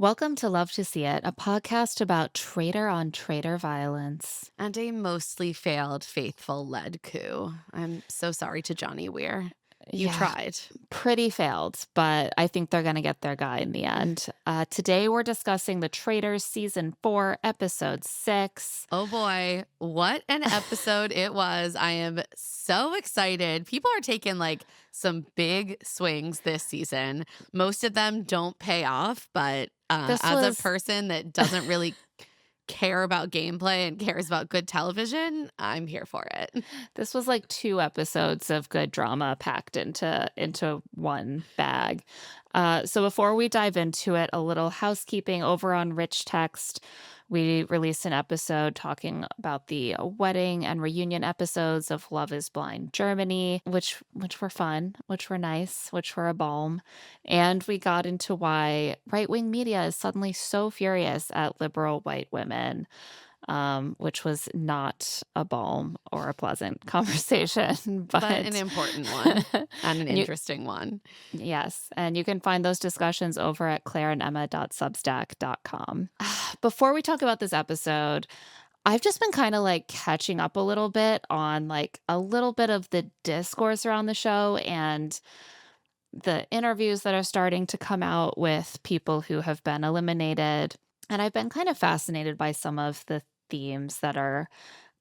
Welcome to Love to See It, a podcast about traitor on traitor violence. And a mostly failed faithful led coup. I'm so sorry to Johnny Weir. You Yeah, tried. pretty failed, but I think they're going to get their guy in the end. Today we're discussing The Traitors Season 4, Episode 6. Oh boy, what an episode it was. I am so excited. People are taking some big swings this season. Most of them don't pay off, but This as a was person that doesn't really care about gameplay and cares about good television, I'm here for it. this was like two episodes of good drama packed into one bag. So before we dive into it, a little housekeeping over on Rich Text. We released an episode talking about the wedding and reunion episodes of Love is Blind Germany, which were fun, which were nice, which were a balm. And we got into why right-wing media is suddenly so furious at liberal white women, which was not a balm or a pleasant conversation, But an but important one and an and you interesting one. yes, and you can find those discussions over at claireandemma.substack.com. Before we talk about this episode, I've just been kind of like catching up a little bit on like a little bit of the discourse around the show and the interviews that are starting to come out with people who have been eliminated. And I've been kind of fascinated by some of the themes that are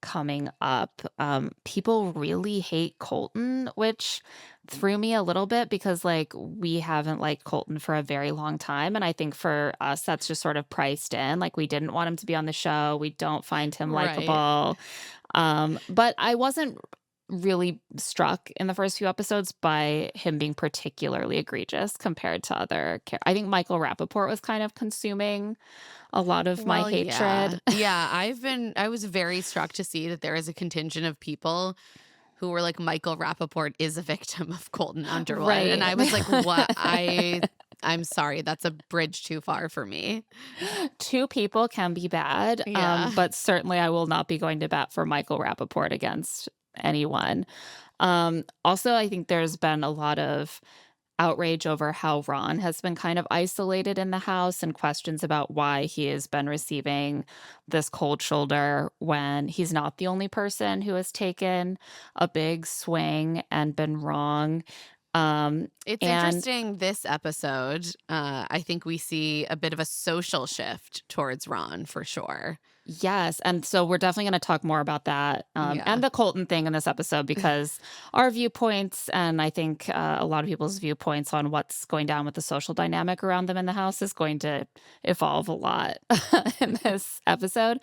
coming up. People really hate Colton, which threw me a little bit because like we haven't liked Colton for a very long time. And I think for us, that's just sort of priced in. Like we didn't want him to be on the show. We don't find him Right. likable. But I wasn't really struck in the first few episodes by him being particularly egregious compared to I think Michael Rappaport was kind of consuming a lot of my Well, yeah. hatred. Yeah, I was very struck to see that there is a contingent of people who were like, Michael Rappaport is a victim of Colton Underwood. And Right. I was like, what? I'm sorry, that's a bridge too far for me. Two people can be bad, Yeah. but certainly I will not be going to bat for Michael Rappaport against anyone. Also, I think there's been a lot of outrage over how Ron has been kind of isolated in the house and questions about why he has been receiving this cold shoulder when he's not the only person who has taken a big swing and been wrong. Um, It's and interesting this episode. I think we see a bit of a social shift towards Ron for sure. Yes, and so we're definitely gonna talk more about that, Yeah. and the Colton thing in this episode because our viewpoints and I think, a lot of people's viewpoints on what's going down with the social dynamic around them in the house is going to evolve a lot in this episode.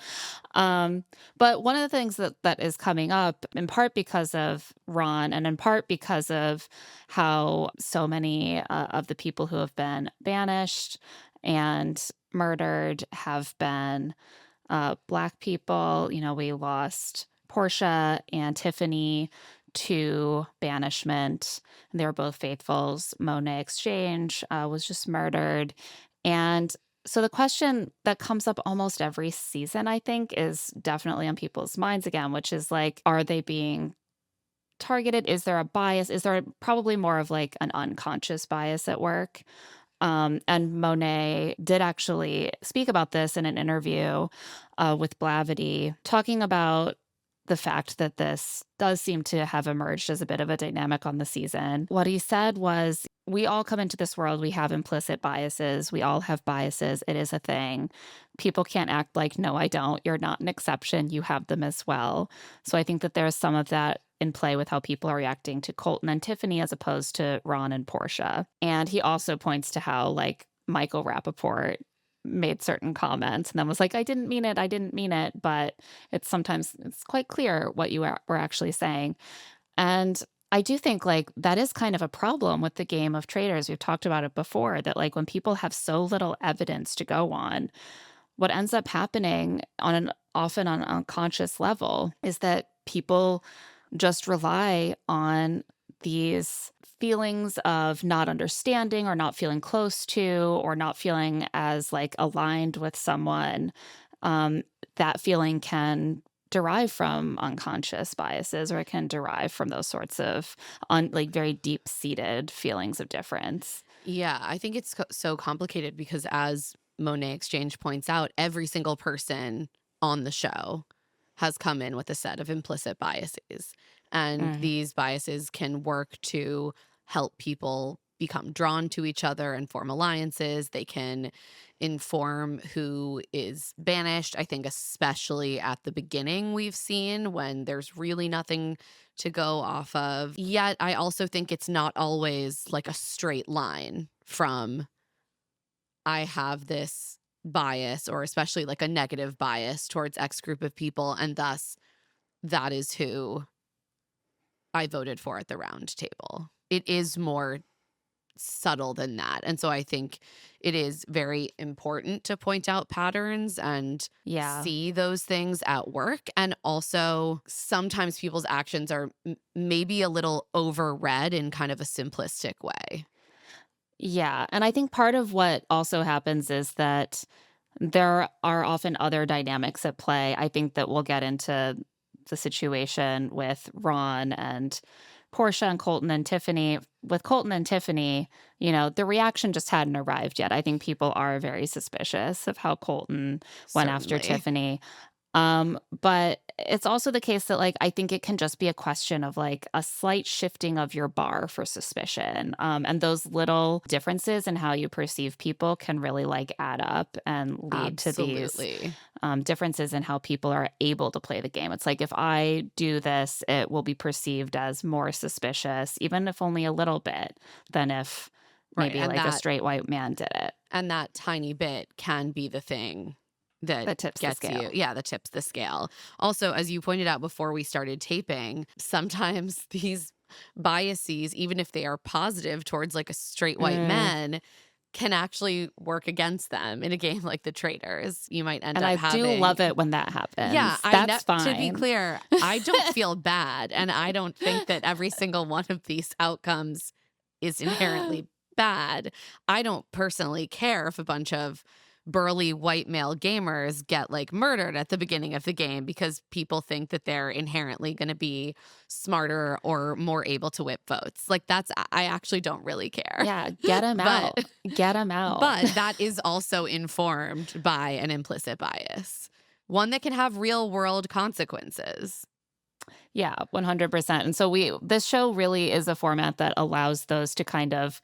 Um, but one of the things that is coming up, in part because of Ron and in part because of how so many, of the people who have been banished and murdered have been Black people. You know, we lost Portia and Tiffany to banishment. They were both faithfuls. Monet Exchange was just murdered. And so the question that comes up almost every season, I think, is definitely on people's minds again, which is like, are they being targeted? Is there a bias? Is there probably more of like an unconscious bias at work? And Monet did actually speak about this in an interview with Blavity, talking about the fact that this does seem to have emerged as a bit of a dynamic on the season. What he said was, we all come into this world, we have implicit biases, we all have biases, it is a thing. People can't act like, no, I don't. You're not an exception, you have them as well. So I think that there's some of that in play with how people are reacting to Colton and Tiffany as opposed to Ron and Portia. And he also points to how, like, Michael Rappaport made certain comments and then was like, I didn't mean it. But it's quite clear what were actually saying. And I do think like that is kind of a problem with the game of traitors. We've talked about it before that like when people have so little evidence to go on, what ends up happening on an often on an unconscious level is that people just rely on these feelings of not understanding or not feeling close to or not feeling as like aligned with someone. um, that feeling can derive from unconscious biases or it can derive from those sorts of like very deep seated feelings of difference. Yeah, I think it's so complicated because as Monet Exchange points out, every single person on the show has come in with a set of implicit biases. And Mm. these biases can work to help people become drawn to each other and form alliances. They can inform who is banished. I think, especially at the beginning, we've seen when there's really nothing to go off of. Yet, I also think it's not always like a straight line from I have this bias, or especially like a negative bias towards X group of people, and thus that is who I voted for at the round table. It is more subtle than that. And so I think it is very important to point out patterns and Yeah. see those things at work. And also, sometimes people's actions are maybe a little overread in kind of a simplistic way. Yeah. And I think part of what also happens is that there are often other dynamics at play. I think that we'll get into the situation with Ron and Portia and Colton and Tiffany. With Colton and Tiffany, the reaction just hadn't arrived yet. I think people are very suspicious of how Colton went after Certainly. Tiffany. But it's also the case that, like, I think it can just be a question of like a slight shifting of your bar for suspicion. And those little differences in how you perceive people can really like add up and lead to these Absolutely. differences in how people are able to play the game. It's like, if I do this, it will be perceived as more suspicious, even if only a little bit, than if Right. maybe like a straight white man did it. And that tiny bit can be the thing that That tips the gets you. scale. Yeah, that tips the scale. Also, as you pointed out before we started taping, sometimes these biases, even if they are positive towards like a straight white Mm. man, can actually work against them in a game like the Traitors. You might end And up I do having. love it when that happens. Yeah, That's to be fine. clear, I don't feel bad, and I don't think that every single one of these outcomes is inherently bad. I don't personally care if a bunch of burly white male gamers get like murdered at the beginning of the game because people think that they're inherently going to be smarter or more able to whip votes. Like, I actually don't really care. Yeah, get him But out. Get him out. but that is also informed by an implicit bias, one that can have real world consequences. Yeah, 100%. And so this show really is a format that allows those to kind of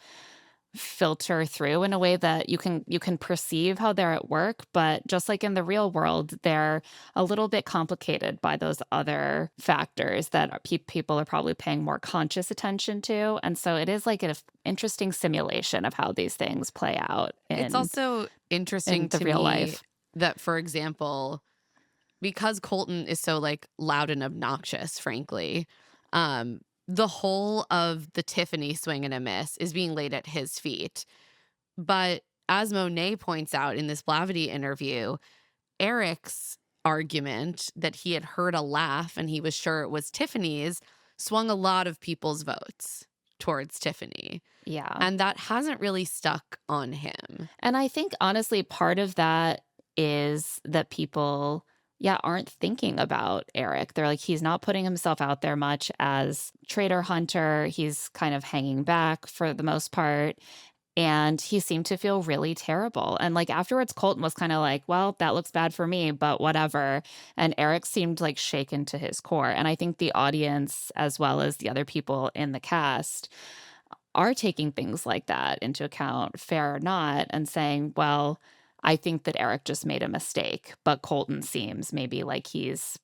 filter through in a way that you can perceive how they're at work, but just like in the real world, they're a little bit complicated by those other factors that people are probably paying more conscious attention to. And so it is like an interesting simulation of how these things play out It's in also interesting the to real me life. that, for example, because Colton is so like loud and obnoxious, frankly, the whole of the Tiffany swing and a miss is being laid at his feet. But as Monet points out in this Blavity interview, Eric's argument that he had heard a laugh and he was sure it was Tiffany's swung a lot of people's votes towards Tiffany. Yeah. And that hasn't really stuck on him. And I think honestly, part of that is that people, aren't thinking about Eric. They're like, he's not putting himself out there much as traitor hunter. He's kind of hanging back for the most part. And he seemed to feel really terrible. And like afterwards, Colton was kind of like, well, that looks bad for me, but whatever. And Eric seemed like shaken to his core. And I think the audience, as well as the other people in the cast, are taking things like that into account, fair or not, and saying, well, I think that Eric just made a mistake, but Colton seems maybe like he's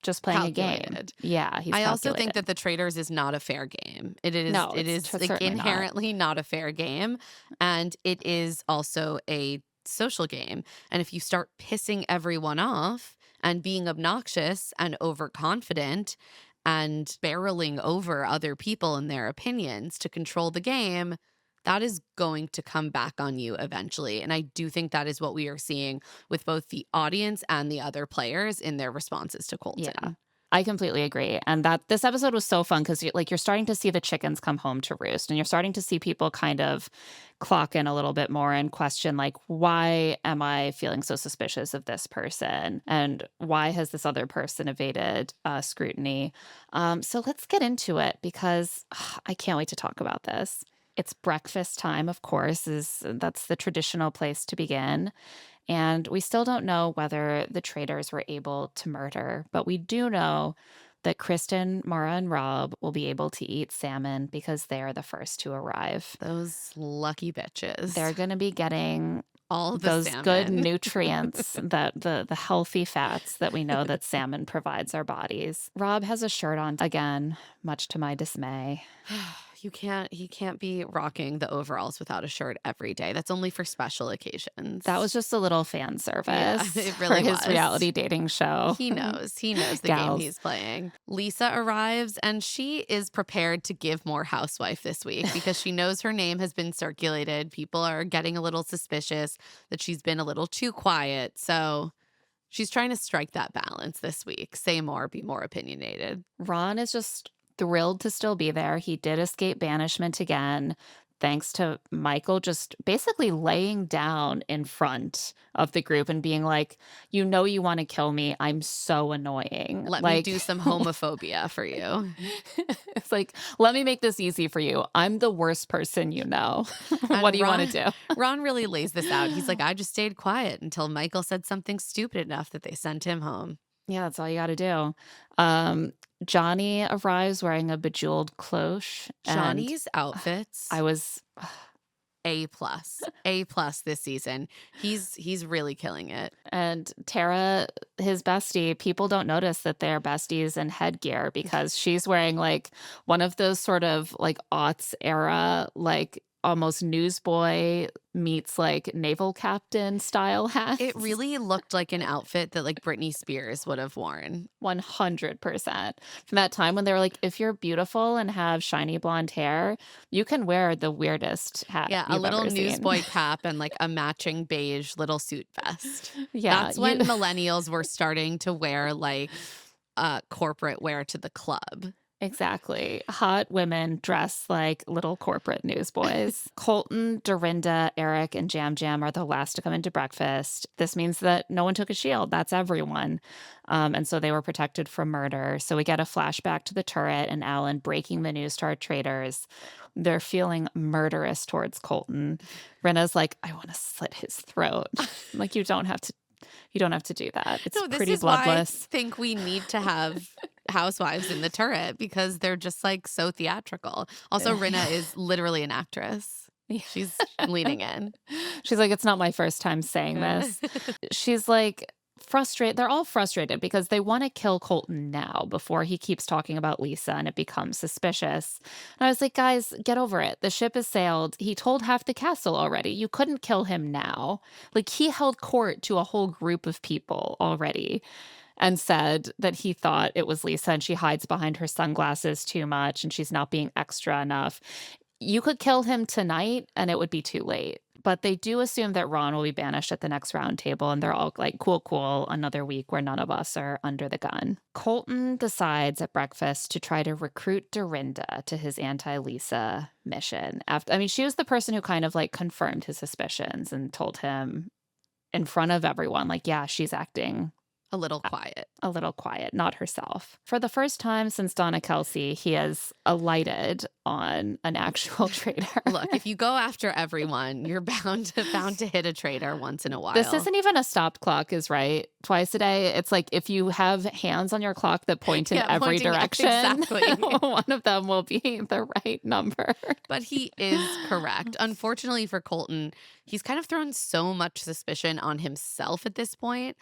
just playing a game. Calculated. Yeah, he's I also think calculated. that the Traitors is not a fair game. No, It it's is like certainly not. inherently not a fair game, and it is also a social game. And if you start pissing everyone off and being obnoxious and overconfident and barreling over other people and their opinions to control the game, that is going to come back on you eventually. And I do think that is what we are seeing with both the audience and the other players in their responses to Colton. Yeah, I completely agree. And that this episode was so fun because you're starting to see the chickens come home to roost, and you're starting to see people kind of clock in a little bit more and question, like, why am I feeling so suspicious of this person? And why has this other person evaded scrutiny? So let's get into it because I can't wait to talk about this. It's breakfast time, of course, is that's the traditional place to begin. And we still don't know whether the traitors were able to murder, but we do know that Kristen, Mara, and Rob will be able to eat salmon because they are the first to arrive. Those lucky They're bitches. going to be getting All the those good salmon. nutrients, that the healthy fats that we know that salmon provides our bodies. Rob has a shirt on again, much to my dismay. He can't be rocking the overalls without a shirt every day. That's only for special occasions. That was just a little fan Yeah, service it for really his was. reality dating show. He knows. He knows the game Gals. he's playing. Lisa arrives and she is prepared to give more housewife this week because she knows her name has been circulated. People are getting a little suspicious that she's been a little too quiet. So she's trying to strike that balance this week. Say more, be more opinionated. Ron is just thrilled to still be there. He did escape banishment again, thanks to Michael just basically laying down in front of the group and being like, you know, you want to kill me. I'm so annoying. Let me do some homophobia for you. It's like, let me make this easy for you. I'm the worst person you know. And What do you want to do? Ron really lays this out. He's like, I just stayed quiet until Michael said something stupid enough that they sent him home. Yeah, that's all you got to do. Johnny arrives wearing a bejeweled cloche. And Johnny's outfits, I was A+. A+ this season. He's really killing it. And Tara, his bestie, people don't notice that they're besties in headgear because she's wearing like one of those sort of like aughts era, like almost newsboy meets like naval captain style hats. It really looked like an outfit that like Britney Spears would have worn. 100%. From that time when they were like, if you're beautiful and have shiny blonde hair, you can wear the weirdest hat. Yeah, a you've little ever seen. newsboy cap and like a matching beige little suit vest. Yeah, That's when millennials were starting to wear like corporate wear to the club. Exactly. Hot women dress like little corporate newsboys. Colton, Dorinda, Eric, and Jam Jam are the last to come into breakfast. This means that no one took a shield. That's everyone. And so they were protected from murder. So we get a flashback to the turret and Alan breaking the news to our traitors. They're feeling murderous towards Colton. Rinna's like, I want to slit his throat. I'm like, you don't have to do that. It's This pretty is why I bloodless. think we need to have housewives in the turret because they're just like so theatrical. Also, Rinna is literally an actress. She's leaning in. She's like, it's not my first time saying this. She's like frustrated. They're all frustrated because they want to kill Colton now before he keeps talking about Lisa and it becomes suspicious. And I was like, guys, get over it. The ship has sailed. He told half the castle already. You couldn't kill him now. Like, he held court to a whole group of people already and said that he thought it was Lisa and she hides behind her sunglasses too much and she's not being extra enough. You could kill him tonight and it would be too late. But they do assume that Ron will be banished at the next round table, and they're all like, cool, another week where none of us are under the gun. Colton decides at breakfast to try to recruit Dorinda to his anti-Lisa mission. She was the person who kind of like confirmed his suspicions and told him in front of everyone, like, yeah, she's acting a little quiet, not herself. For the first time since Donna Kelsey, he has alighted on an actual traitor. Look, if you go after everyone, you're bound to hit a traitor once in a while. This isn't even a stopped clock, is right. Twice a day. It's like if you have hands on your clock that point in every direction, exactly. one of them will be the right number. But he is correct. Unfortunately for Colton, he's kind of thrown so much suspicion on himself at this point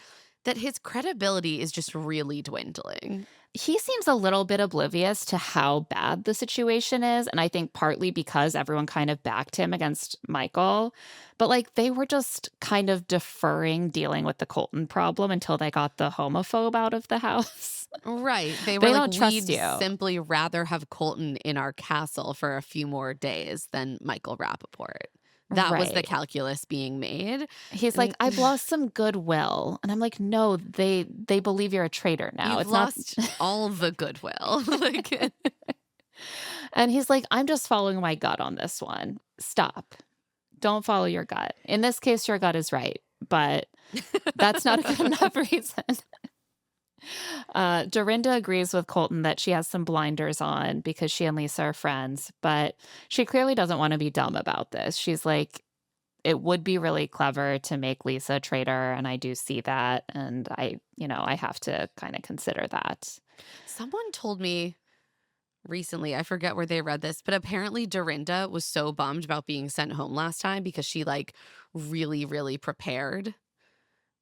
that his credibility is just really dwindling. He seems a little bit oblivious to how bad the situation is. And I think partly because everyone kind of backed him against Michael. But like they were just kind of deferring dealing with the Colton problem until they got the homophobe out of the house. Right. They They were don't like, trust we'd you. simply rather have Colton in our castle for a few more days than Michael Rappaport. That was the Right. calculus being made. He's like, I've lost some goodwill. And I'm like, no, they believe you're a traitor now. You've It's lost not. all the goodwill. Like, And he's like, I'm just following my gut on this one. Stop. Don't follow your gut. In this case, your gut is right, but that's not a good enough reason. Dorinda agrees with Colton that she has some blinders on because she and Lisa are friends, but she clearly doesn't want to be dumb about this. She's like, it would be really clever to make Lisa a traitor, and I do see that, and I have to kind of consider that. Someone told me recently, I forget where they read this, but apparently Dorinda was so bummed about being sent home last time because she like really, really prepared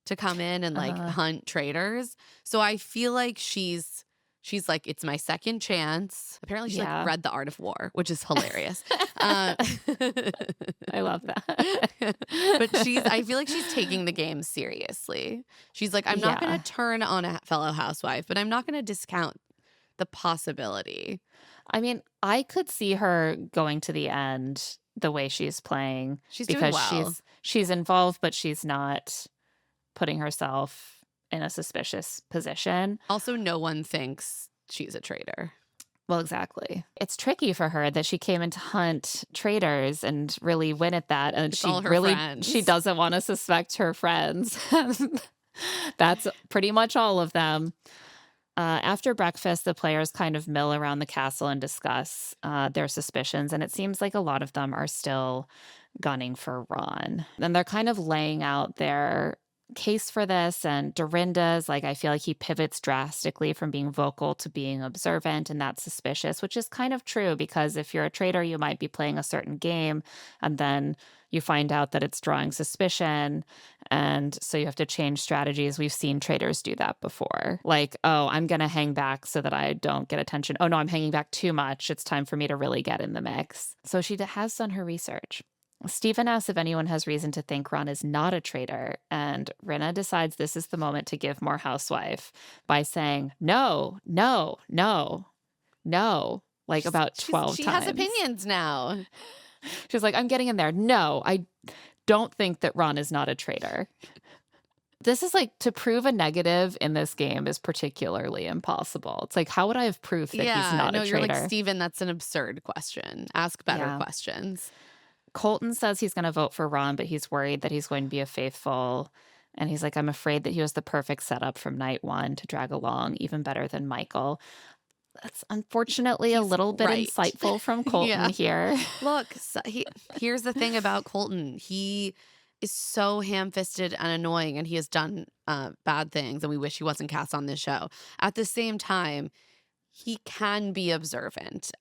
to come in and like Uh, hunt traitors. So I feel like she's like, it's my second chance. Apparently she like yeah, read The Art of War, which is hilarious. Uh, I love that. but I feel like she's taking the game seriously. She's like, I'm not going Yeah. to turn on a fellow housewife, but I'm not going to discount the possibility. I mean, I could see her going to the end the way she's playing She's doing because well. she's involved, but she's not putting herself in a suspicious position. Also, no one thinks she's a traitor. Well, exactly. It's tricky for her that she came in to hunt traitors and really win at that. And It's all her friends. she doesn't want to suspect her friends. That's pretty much all of them. After breakfast, the players kind of mill around the castle and discuss their suspicions. And it seems like a lot of them are still gunning for Ron. And they're kind of laying out their case for this. And Dorinda's like, I feel like he pivots drastically from being vocal to being observant, and that's suspicious, which is kind of true because if you're a traitor, you might be playing a certain game and then you find out that it's drawing suspicion. And so you have to change strategies. We've seen traitors do that before. Like, oh, I'm going to hang back so that I don't get attention. Oh, no, I'm hanging back too much. It's time for me to really get in the mix. So she has done her research. Stephen asks if anyone has reason to think Ron is not a traitor, and Rinna decides this is the moment to give more housewife by saying, no, no, no, no, like about 12 she times. has opinions now. She's like, I'm getting in there. No, I don't think that Ron is not a traitor. This is like, to prove a negative in this game is particularly impossible. It's like, how would I have proof that he's not a traitor? You're like, Steven, that's an absurd question. Ask better Yeah. questions. Colton says he's going to vote for Ron, but he's worried that he's going to be a faithful. And he's like, I'm afraid that he was the perfect setup from night one to drag along, even better than Michael. That's unfortunately a He's little bit right. insightful from Colton Yeah. here. Look, here's the thing about Colton. He is so ham-fisted and annoying, and he has done bad things, and we wish he wasn't cast on this show. At the same time, he can be observant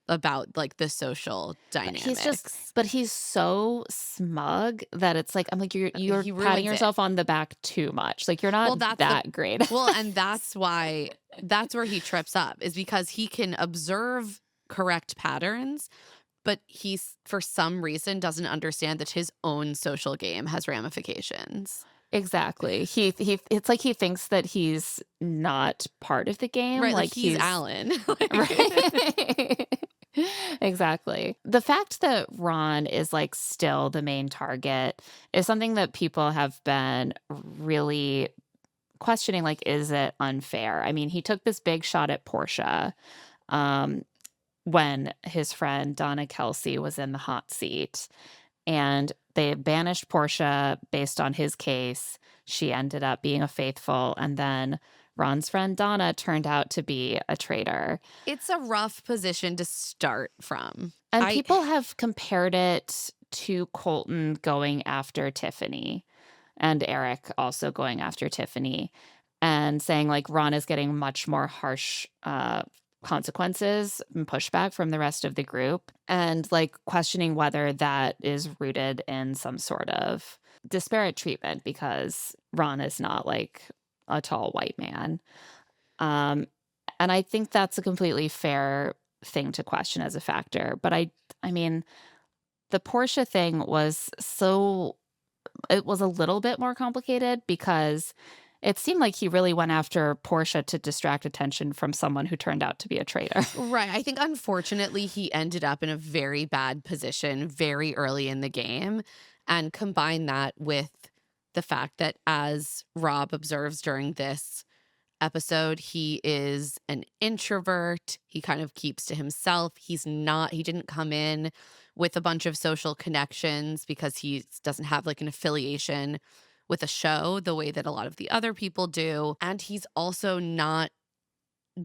about like the social dynamics. But he's so smug that it's like, I'm like, you're He ruins patting it. yourself on the back too much. Like, you're not that great. Well, and that's where he trips up, is because he can observe correct patterns, but he's for some reason doesn't understand that his own social game has ramifications. Exactly. It's like he thinks that he's not part of the game. Right, like he's Alan. Right. Exactly. The fact that Ron is like still the main target is something that people have been really questioning. Like, is it unfair? I mean, he took this big shot at Portia when his friend Donna Kelsey was in the hot seat, and they banished Portia based on his case. She ended up being a faithful, and then Ron's friend Donna turned out to be a traitor. It's a rough position to start from. And people have compared it to Colton going after Tiffany, and Eric also going after Tiffany, and saying like Ron is getting much more harsh consequences and pushback from the rest of the group, and like questioning whether that is rooted in some sort of disparate treatment because Ron is not like a tall white man. And I think that's a completely fair thing to question as a factor. But I mean, the Portia thing was it was a little bit more complicated because it seemed like he really went after Portia to distract attention from someone who turned out to be a traitor. Right. I think unfortunately he ended up in a very bad position very early in the game, and combine that with the fact that, as Rob observes during this episode, he is an introvert. He kind of keeps to himself. He didn't come in with a bunch of social connections because he doesn't have like an affiliation with a show the way that a lot of the other people do. And he's also not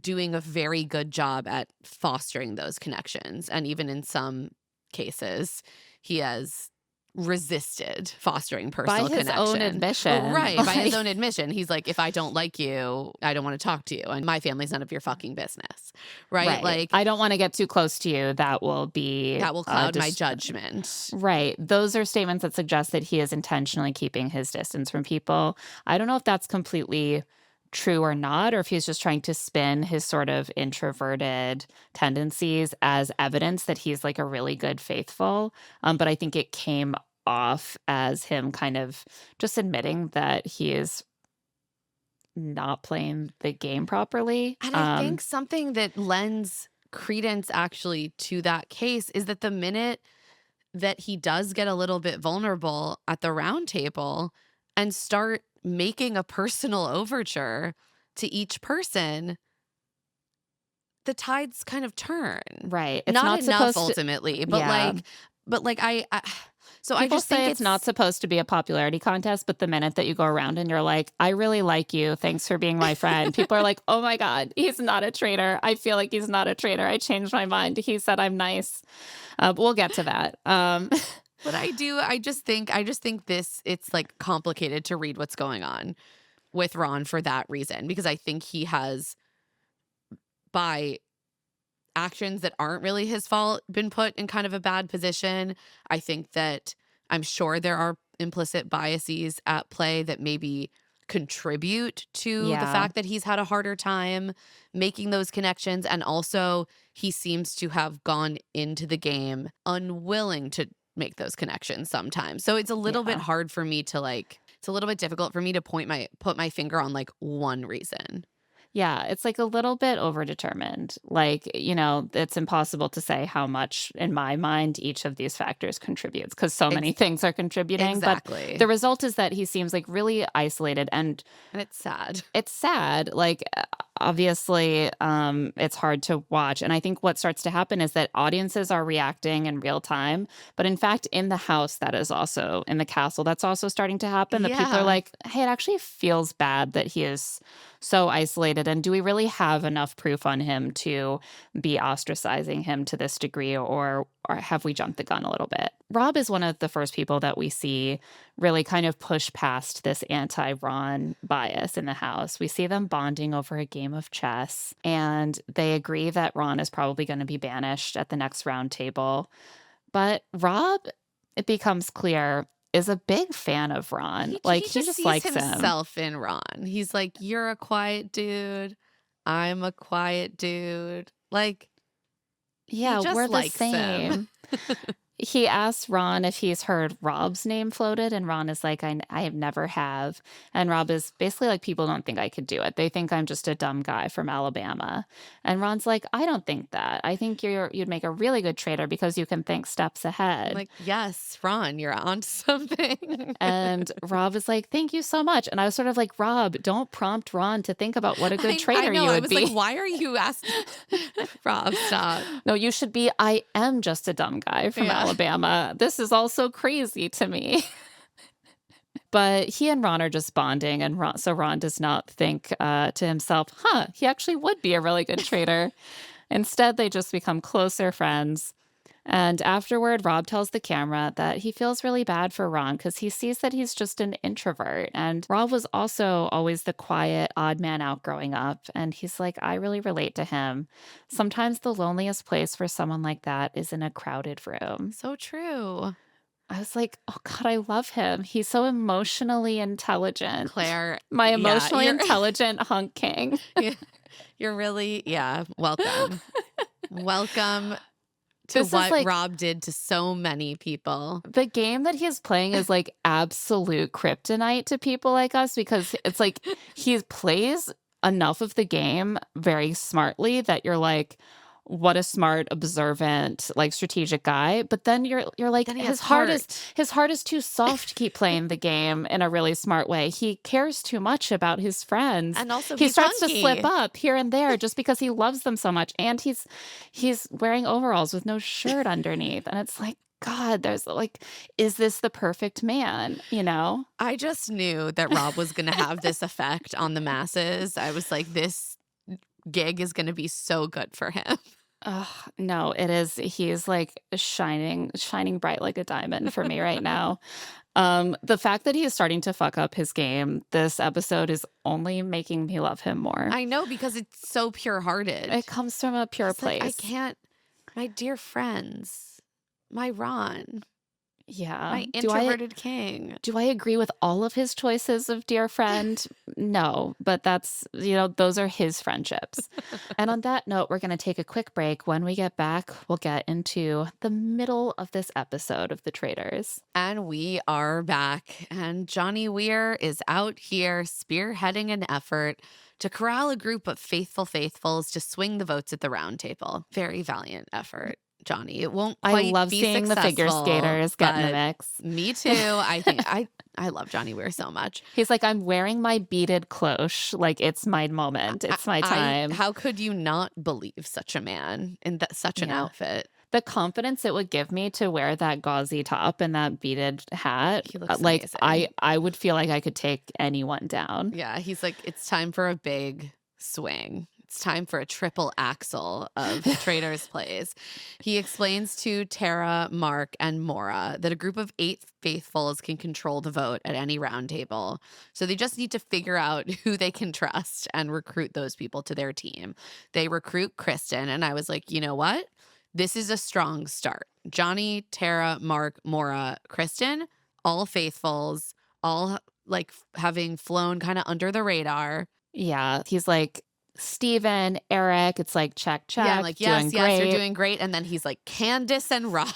doing a very good job at fostering those connections. And even in some cases, he has resisted fostering personal By his connection. own admission. Right, by his Like, own admission. He's like, if I don't like you, I don't want to talk to you. And my family's none of your fucking business. Right? right. Like, I don't want to get too close to you. That will be that will cloud my judgment. Right. Those are statements that suggest that he is intentionally keeping his distance from people. I don't know if that's completely true or not, or if he's just trying to spin his sort of introverted tendencies as evidence that he's like a really good faithful. But I think it came off as him kind of just admitting that he is not playing the game properly. And I think something that lends credence actually to that case is that the minute that he does get a little bit vulnerable at the round table and start making a personal overture to each person, the tides kind of turn. Right. It's not enough supposed to. ultimately, but Yeah. I so I People just say think it's not supposed to be a popularity contest, but the minute that you go around and you're like, I really like you, thanks for being my friend, people are like, oh my God, he's not a traitor. I feel like he's not a traitor. I changed my mind. He said I'm nice. But we'll get to that. But I just think it's like complicated to read what's going on with Ron for that reason, because I think he has, by actions that aren't really his fault, been put in kind of a bad position. I think that I'm sure there are implicit biases at play that maybe contribute to the Yeah. fact that he's had a harder time making those connections. And also he seems to have gone into the game unwilling to make those connections sometimes. So it's a little bit Yeah. hard for me to it's a little bit difficult for me to put my finger on like one reason. Yeah, it's like a little bit overdetermined. Like, it's impossible to say how much, in my mind, each of these factors contributes because so many things are contributing. Exactly. But the result is that he seems like really isolated, and it's sad. it's sad. Like, obviously, it's hard to watch. And I think what starts to happen is that audiences are reacting in real time. But in fact, in the house, that is also in the castle, that's also starting to happen. That people Yeah. are like, hey, it actually feels bad that he is so isolated. And do we really have enough proof on him to be ostracizing him to this degree, or have we jumped the gun a little bit? Rob is one of the first people that we see really kind of push past this anti-Ron bias in the house. We see them bonding over a game of chess, and they agree that Ron is probably going to be banished at the next round table. But Rob, it becomes clear, is a big fan of Ron. He just sees likes him. himself in Ron. He's like, you're a quiet dude. I'm a quiet dude. Like, Yeah, he just we're the likes him. same. He asks Ron if he's heard Rob's name floated, and Ron is like, I have never have. And Rob is basically like, people don't think I could do it. They think I'm just a dumb guy from Alabama. And Ron's like, I don't think that. I think you'd make a really good traitor because you can think steps ahead. Like, yes, Ron, you're onto something. And Rob is like, thank you so much. And I was sort of like, Rob, don't prompt Ron to think about what a good traitor I know, you would I was be. like, why are you asking? Rob, stop. No, you should be, I am just a dumb guy from Alabama. This is all so crazy to me. But he and Ron are just bonding, and so Ron does not think to himself, he actually would be a really good traitor. Instead, they just become closer friends. And afterward, Rob tells the camera that he feels really bad for Ron because he sees that he's just an introvert. And Rob was also always the quiet, odd man out growing up. And he's like, I really relate to him. Sometimes the loneliest place for someone like that is in a crowded room. So true. I was like, oh God, I love him. He's so emotionally intelligent. Claire. My yeah, emotionally you're- intelligent hunk king. You're really, welcome. Welcome to This is what like- Rob did to so many people. The game that he's playing is like absolute kryptonite to people like us because it's like he plays enough of the game very smartly that you're like, what a smart, observant, like strategic guy. But then you're like, Then he his has heart heart. is too soft to keep playing the game in a really smart way. He cares too much about his friends. And also he he's starts hunky. to slip up here and there just because he loves them so much. And he's wearing overalls with no shirt underneath. And it's like, God, there's like, is this the perfect man? You know? I just knew that Rob was going to have this effect on the masses. I was like, this gig is going to be so good for him. Ugh, no, it is. He's like shining bright like a diamond for me right now. The fact that he is starting to fuck up his game this episode is only making me love him more. I know, because it's so pure-hearted. It comes from a pure He's like, I place. can't, my dear friends, my Ron, Yeah. my introverted king. Do I agree with all of his choices of dear friend? No, but that's, those are his friendships. And on that note, we're going to take a quick break. When we get back, we'll get into the middle of this episode of The Traitors. And we are back, and Johnny Weir is out here spearheading an effort to corral a group of faithfuls to swing the votes at the round table. Very valiant effort, Johnny. It won't quite I love be seeing the figure successful, skaters get in the but mix. Me too. I think I love Johnny Weir so much. He's like, I'm wearing my beaded cloche. Like, it's my moment. It's my time. How could you not believe such a man in such an outfit? The confidence it would give me to wear that gauzy top and that beaded hat. He looks like amazing. I would feel like I could take anyone down. Yeah, he's like, it's time for a big swing. It's time for a triple axle of Traitors plays. He explains to Tara, Mark, and Maura that a group of 8 faithfuls can control the vote at any round table. So they just need to figure out who they can trust and recruit those people to their team. They recruit Kristen, and I was like, you know what? This is a strong start. Johnny, Tara, Mark, Maura, Kristen, all faithfuls, all like having flown kind of under the radar. Yeah. He's like, Steven, Eric, it's like, check. Yeah, I'm like, yes, doing great. you're doing great. And then he's like, Candace and Rob.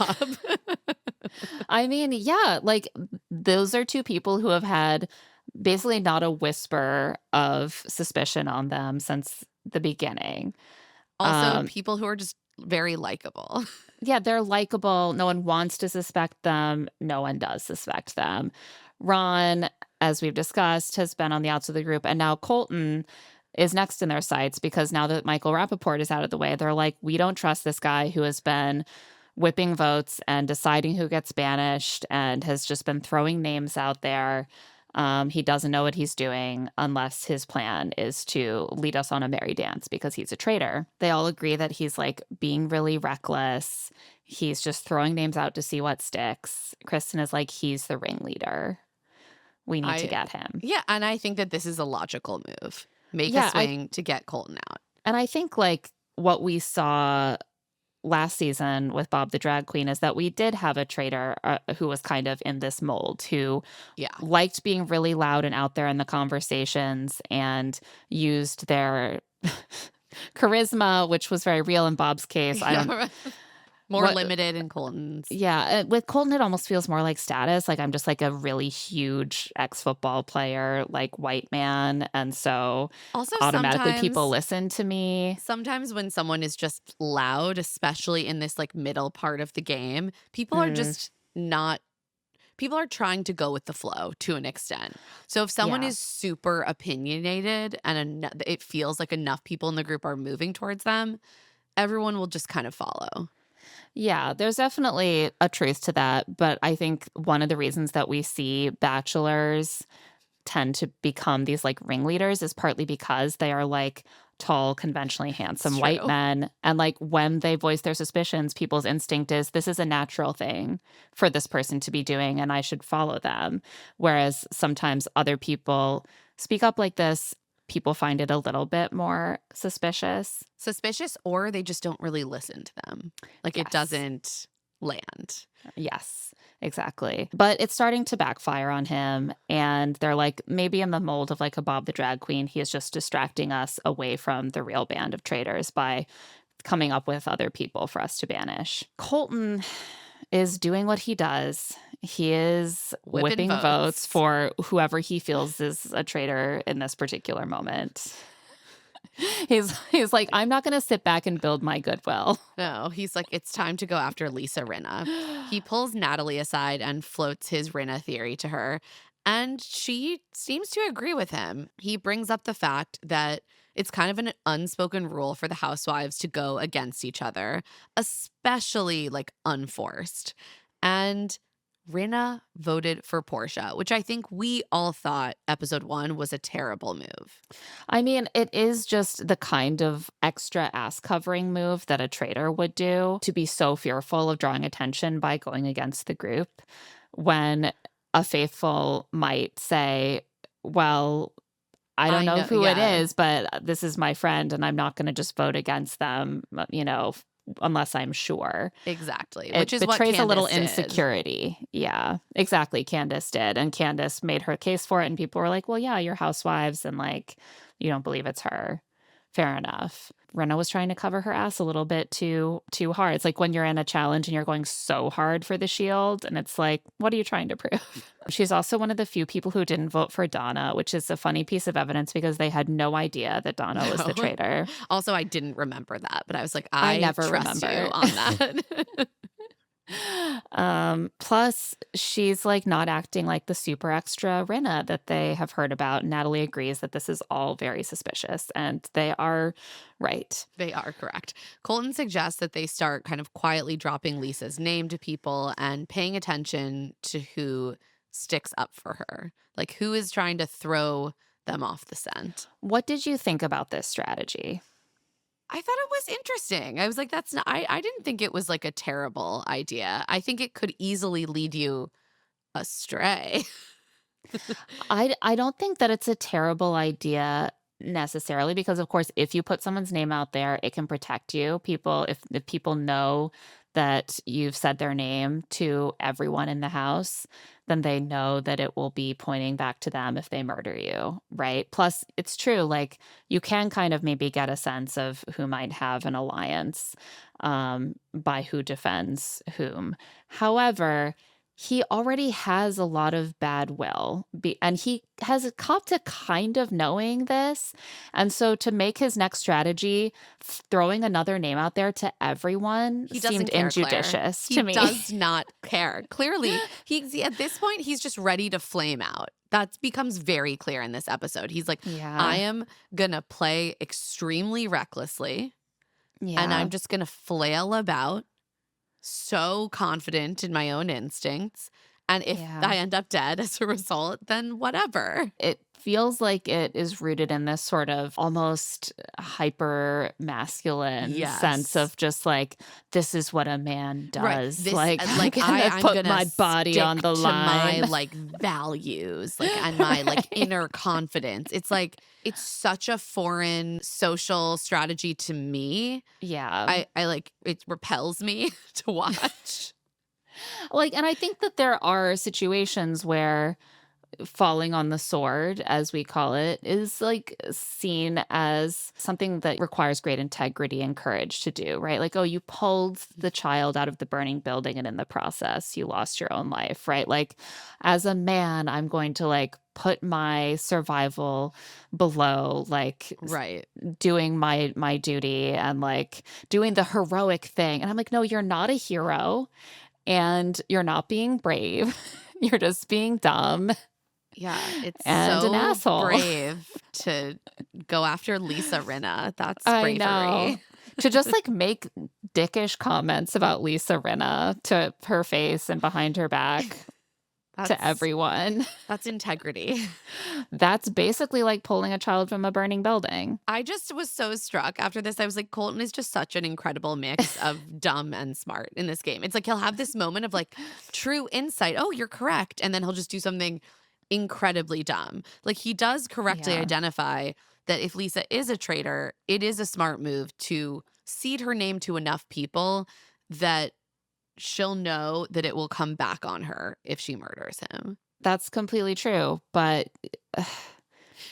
I mean, yeah, like those are 2 people who have had basically not a whisper of suspicion on them since the beginning. Also, people who are just very likable. Yeah, they're likable. No one wants to suspect them. No one does suspect them. Ron, as we've discussed, has been on the outs of the group. And now Colton is next in their sights because now that Michael Rappaport is out of the way, they're like, we don't trust this guy who has been whipping votes and deciding who gets banished and has just been throwing names out there. He doesn't know what he's doing unless his plan is to lead us on a merry dance because he's a traitor. They all agree that he's like being really reckless. He's just throwing names out to see what sticks. Kristen is like, he's the ringleader. We need to get him. Yeah, and I think that this is a logical move. Make a swing to get Colton out. And I think like what we saw last season with Bob the Drag Queen is that we did have a traitor who was kind of in this mold, who liked being really loud and out there in the conversations and used their charisma, which was very real in Bob's case. More limited in Colton's. Yeah. With Colton, it almost feels more like status. Like I'm just like a really huge ex-football player, like white man. And so also automatically people listen to me. Sometimes when someone is just loud, especially in this like middle part of the game, people are just not. People are trying to go with the flow to an extent. So if someone is super opinionated and it feels like enough people in the group are moving towards them, everyone will just kind of follow. Yeah, there's definitely a truth to that. But I think one of the reasons that we see bachelors tend to become these like ringleaders is partly because they are like tall, conventionally handsome white men. And like when they voice their suspicions, people's instinct is this is a natural thing for this person to be doing and I should follow them. Whereas sometimes other people speak up like this, people find it a little bit more suspicious. Or they just don't really listen to them. Like it doesn't land. Yes, exactly. But it's starting to backfire on him. And they're like, maybe in the mold of like a Bob the Drag Queen, he is just distracting us away from the real band of traitors by coming up with other people for us to banish. Colton is doing what he does. He is whipping votes for whoever he feels is a traitor in this particular moment. He's like, I'm not going to sit back and build my goodwill. No, he's like, it's time to go after Lisa Rinna. He pulls Natalie aside and floats his Rinna theory to her, and she seems to agree with him. He brings up the fact that it's kind of an unspoken rule for the housewives to go against each other, especially like unforced. And Rinna voted for Portia, which I think we all thought episode 1 was a terrible move. I mean, it is just the kind of extra ass covering move that a traitor would do, to be so fearful of drawing attention by going against the group, when a faithful might say, well, I don't I know know, who it yeah. is, but this is my friend and I'm not going to just vote against them, unless I'm sure. Exactly, which It is what betrays a little Candace did. insecurity. Yeah, exactly. Candace did. And Candace made her case for it. And people were like, well, yeah, you're housewives. And like, you don't believe it's her. Fair enough. Rinna was trying to cover her ass a little bit too hard. It's like when you're in a challenge and you're going so hard for the shield, and it's like, what are you trying to prove? She's also one of the few people who didn't vote for Donna, which is a funny piece of evidence because they had no idea that Donna was the No. traitor. Also, I didn't remember that, but I was like, I I never trust you remember. on that. Plus she's like not acting like the super extra Rinna that they have heard about. Natalie agrees that this is all very suspicious, and they are right. They are correct. Colton suggests that they start kind of quietly dropping Lisa's name to people and paying attention to who sticks up for her, like who is trying to throw them off the scent. What did you think about this strategy? I thought it was interesting. I was like, that's not, I didn't think it was like a terrible idea. I think it could easily lead you astray. I don't think that it's a terrible idea necessarily, because of course if you put someone's name out there, it can protect you. People, if people know that you've said their name to everyone in the house, then they know that it will be pointing back to them if they murder you, right? Plus it's true, like you can kind of maybe get a sense of who might have an alliance, by who defends whom. However, he already has a lot of bad will, and he has come to kind of knowing this. And so to make his next strategy throwing another name out there to everyone He seemed doesn't care, Claire. injudicious He to me. does not care. Clearly, at this point, he's just ready to flame out. That becomes very clear in this episode. He's like, Yeah. I am going to play extremely recklessly, Yeah. and I'm just going to flail about, so confident in my own instincts. And if Yeah. I end up dead as a result, then whatever. It feels like it is rooted in this sort of almost hyper masculine Yes. sense of just like, this is what a man Right. does. This, like, like I'm I'm put gonna my body stick on the to line. my like values, like, and my like inner confidence. It's like, it's such a foreign social strategy to me. Yeah. I like, it repels me to watch. Like, and I think that there are situations where falling on the sword, as we call it, is like seen as something that requires great integrity and courage to do, right? Like, oh, you pulled the child out of the burning building and in the process, you lost your own life, right? Like, as a man, I'm going to like put my survival below like Right. doing my duty and like doing the heroic thing. And I'm like, no, you're not a hero and you're not being brave. You're just being dumb. Yeah, it's And so an asshole. brave to go after Lisa Rinna. That's I bravery. know. To just like make dickish comments about Lisa Rinna to her face and behind her back to everyone. That's integrity. That's basically like pulling a child from a burning building. I just was so struck after this. I was like, Colton is just such an incredible mix of dumb and smart in this game. It's like he'll have this moment of like true insight. Oh, you're correct. And then he'll just do something incredibly dumb. Like he does correctly Yeah. identify that if Lisa is a traitor, it is a smart move to seed her name to enough people that she'll know that it will come back on her if she murders him. That's completely true. But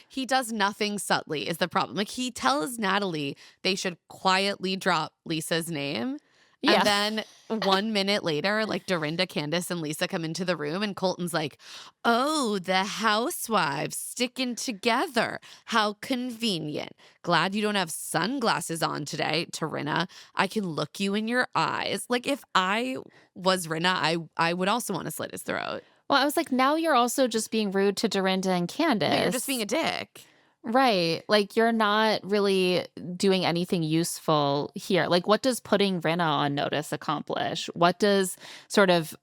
He does nothing subtly is the problem. Like he tells Natalie they should quietly drop Lisa's name. yeah. And then 1 minute later, like Dorinda, Candace, and Lisa come into the room and Colton's like, oh, the housewives sticking together. How convenient. Glad you don't have sunglasses on today, Rinna. I can look you in your eyes. Like if I was Rinna, I would also want to slit his throat. Well, I was like, now you're also just being rude to Dorinda and Candace. No, you're just being a dick. Right. Like you're not really doing anything useful here. Like what does putting Rinna on notice accomplish? What does sort of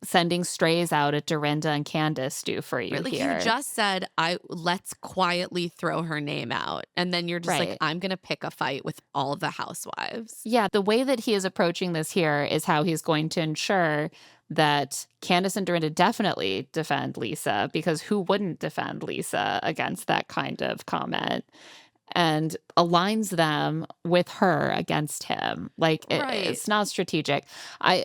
sending strays out at Dorinda and Candace do for you Like here? you just said, let's quietly throw her name out. And then you're just like, Right. I'm going to pick a fight with all of the housewives. Yeah, the way that he is approaching this here is how he's going to ensure that Candace and Dorinda definitely defend Lisa, because who wouldn't defend Lisa against that kind of comment? And aligns them with her against him. Like Right. it's not strategic.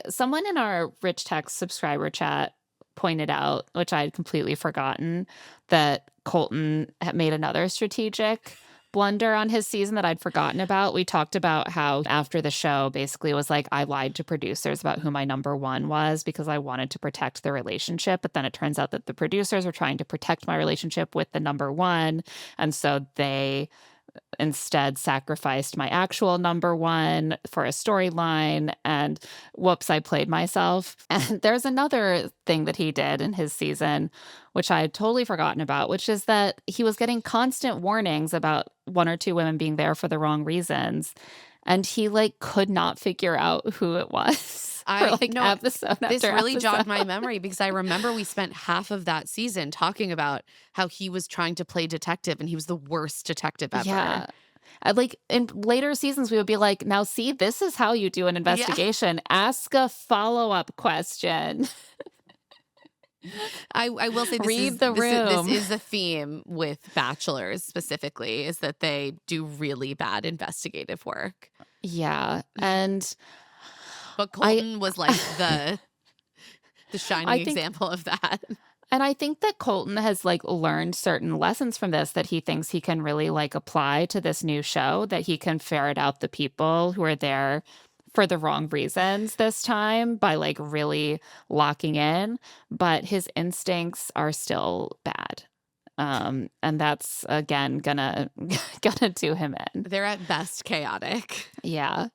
Someone in our Rich Text subscriber chat pointed out, which I had completely forgotten, that Colton had made another strategic blunder on his season that I'd forgotten about. We talked about how after the show basically was like, I lied to producers about who my number one was because I wanted to protect the relationship. But then it turns out that the producers were trying to protect my relationship with the number one. And so they instead sacrificed my actual number one for a storyline, and whoops, I played myself. And there's another thing that he did in his season, which I had totally forgotten about, which is that he was getting constant warnings about one or two women being there for the wrong reasons. And he like could not figure out who it was. For like No, episode this after really jogged episode. my memory because I remember we spent half of that season talking about how he was trying to play detective and he was the worst detective ever. Yeah. Like in later seasons, we would be like, now see, this is how you do an investigation. Ask a follow-up question. I will say Read the room. This is a theme with bachelors specifically, is that they do really bad investigative work. Yeah. And But Colton was like the shining example of that. And I think that Colton has like learned certain lessons from this that he thinks he can really like apply to this new show, that he can ferret out the people who are there for the wrong reasons this time by like really locking in, but his instincts are still bad. And that's again gonna do him in. They're at best chaotic. Yeah.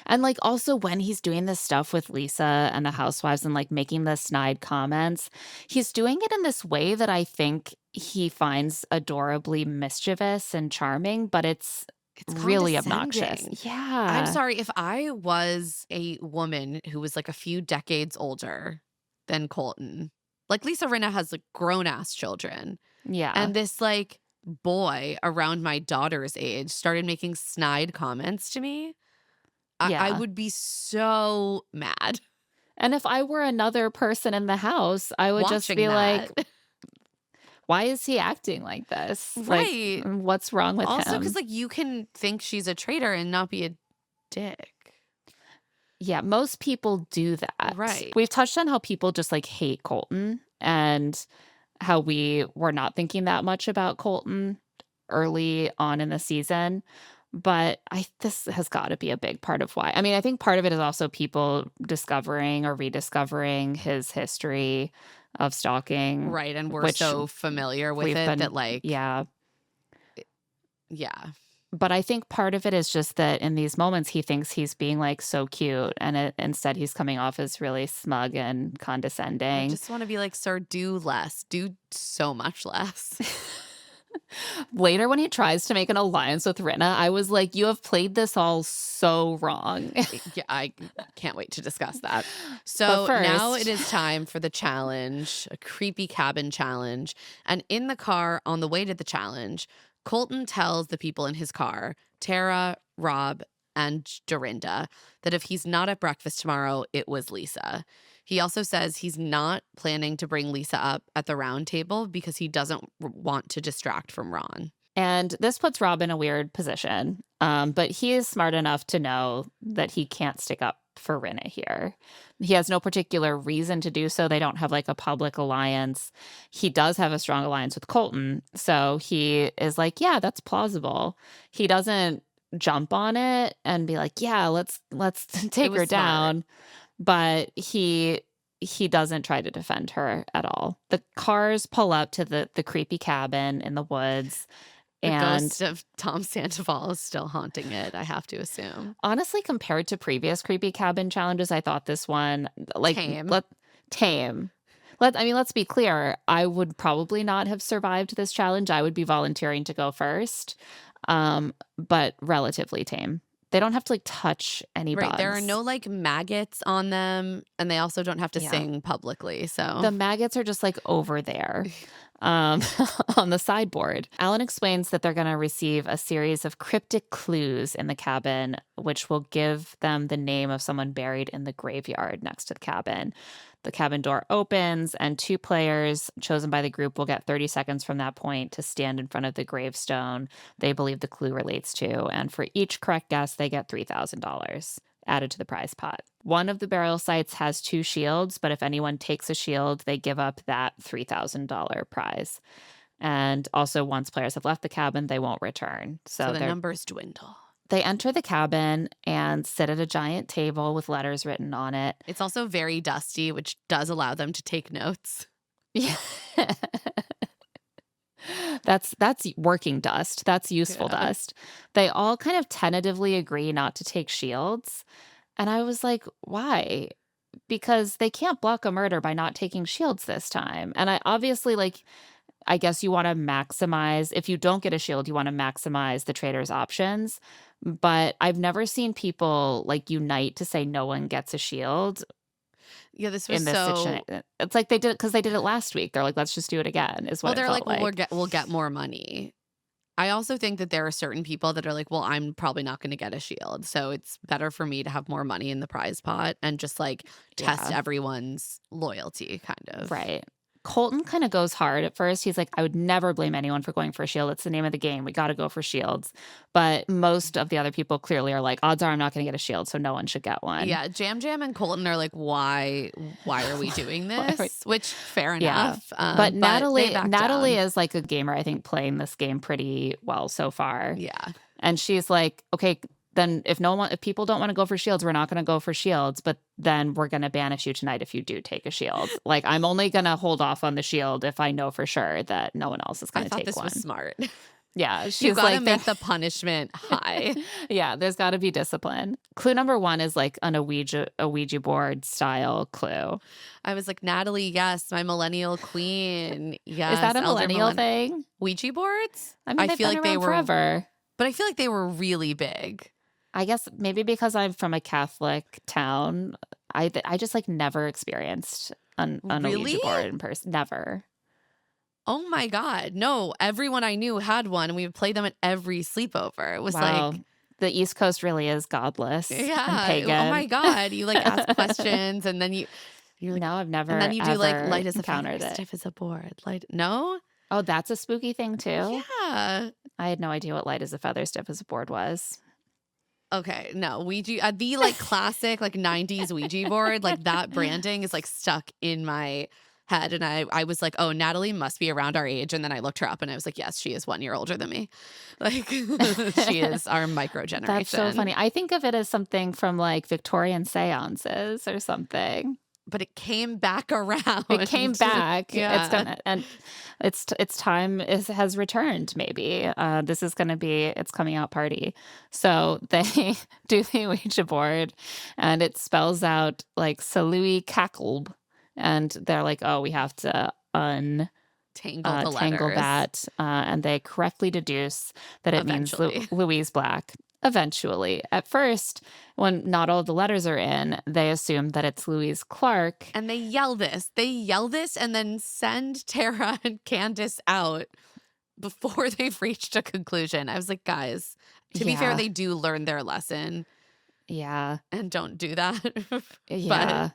And like also when he's doing this stuff with Lisa and the housewives and like making the snide comments, he's doing it in this way that I think he finds adorably mischievous and charming, but it's really obnoxious. condescending. Yeah. I'm sorry, if I was a woman who was like a few decades older than Colton, like Lisa Rinna has like grown ass children. Yeah. And this like boy around my daughter's age started making snide comments to me. I would be so mad. And if I were another person in the house, I would just Watching be that. like, why is he acting like this? Right. Like, what's wrong with Also, him? because like you can think she's a traitor and not be a dick. Yeah, most people do that. Right. We've touched on how people just like hate Colton and how we were not thinking that much about Colton early on in the season. But this has got to be a big part of why. I mean, I think part of it is also people discovering or rediscovering his history of stalking. Right. And we're which so familiar with it that like, yeah. yeah. But I think part of it is just that in these moments, he thinks he's being like so cute. And instead, he's coming off as really smug and I condescending. just want to be like, sir, do less. Do so much less. Later, when he tries to make an alliance with Rinna, I was like, you have played this all so wrong. Yeah, I can't wait to discuss that. So now it is time for the challenge, a creepy cabin challenge. And in the car on the way to the challenge, Colton tells the people in his car, Tara, Rob, and Dorinda, that if he's not at breakfast tomorrow, it was Lisa. He also says he's not planning to bring Lisa up at the round table because he doesn't want to distract from Ron. And this puts Rob in a weird position. But he is smart enough to know that he can't stick up for Rinna here. He has no particular reason to do so. They don't have like a public alliance. He does have a strong alliance with Colton. So he is like, yeah, that's plausible. He doesn't jump on it and be like, yeah, let's take her down. But he doesn't try to defend her at all. The cars pull up to the creepy cabin in the woods. The and ghost of Tom Sandoval is still haunting it, I have to assume. Honestly, compared to previous creepy cabin challenges, I thought this one like tame. Let's be clear. I would probably not have survived this challenge. I would be volunteering to go first. But relatively tame. they don't have to like touch any Right. bugs. There are no like maggots on them, and they also don't have to sing publicly. So the maggots are just like over there. On the sideboard. Alan explains that they're going to receive a series of cryptic clues in the cabin, which will give them the name of someone buried in the graveyard next to the cabin. The cabin door opens, and 2 players chosen by the group will get 30 seconds from that point to stand in front of the gravestone they believe the clue relates to. And for each correct guess, they get $3,000 added to the prize pot. One of the burial sites has 2 shields, but if anyone takes a shield, they give up that $3,000 prize. And also, once players have left the cabin, they won't return. So the numbers dwindle. They enter the cabin and sit at a giant table with letters written on it. It's also very dusty, which does allow them to take notes. Yeah. That's working dust. That's useful dust. They all kind of tentatively agree not to take shields. And I was like, why? Because they can't block a murder by not taking shields this time. And I obviously, like, I guess you want to maximize, if you don't get a shield, you want to maximize the Traitors' options. But I've never seen people like unite to say no one gets a shield. Yeah, this was in this situation. It's like they did it because they did it last week. They're like, let's just do it again. Is what they're it felt like, like. We'll get more money. I also think that there are certain people that are like, well, I'm probably not going to get a shield, so it's better for me to have more money in the prize pot and just like test everyone's loyalty, kind of. Right. Colton kind of goes hard at first. He's like, I would never blame anyone for going for a shield. It's the name of the game. We got to go for shields. But most of the other people clearly are like, odds are I'm not going to get a shield, so no one should get one. Yeah, Jam and Colton are like, why are we doing this? Which, fair enough. But Natalie is like a gamer, I think, playing this game pretty well so far. Yeah. And she's like, okay, then if people don't want to go for shields, we're not going to go for shields, but then we're going to banish you tonight if you do take a shield. Like, I'm only going to hold off on the shield if I know for sure that no one else is going to take one. I thought this was smart. Yeah, she's got to make the punishment high. Yeah, there's got to be discipline. Clue number 1 is like a Ouija board style clue. I was like, Natalie, yes, my millennial queen. Yes, is that a millennial thing? Ouija boards? I mean, I feel like they were forever, but I feel like they were really big. I guess maybe because I'm from a Catholic town, I just like never experienced an Ouija board in person. Never. Oh my God. No, everyone I knew had one, and we would play them at every sleepover. It was like, the East Coast really is godless. Yeah. And pagan. Oh my God. You like ask questions, and then you're like, no, I've never. And then you do like light as a feather, stiff as a board. No. Oh, that's a spooky thing too. Yeah. I had no idea what light as a feather, stiff as a board was. Okay, no, Ouija, the like classic like 90s Ouija board, like that branding is like stuck in my head. And I was like, oh, Natalie must be around our age. And then I looked her up and I was like, yes, she is 1 year older than me. Like she is our micro generation. That's so funny. I think of it as something from like Victorian seances or something. But it came back around. It came back. Yeah. It's gonna, and its time has returned. Maybe this is going to be its coming out party. So they do the Ouija board, and it spells out like Salui Cackleb, and they're like, oh, we have to tangle that, and they correctly deduce that it means Louise Black. Eventually. At first, when not all the letters are in, they assume that it's Louise Clark. And they yell this. And then send Tara and Candace out before they've reached a conclusion. I was like, guys, to be fair, they do learn their lesson. Yeah. And don't do that. Yeah.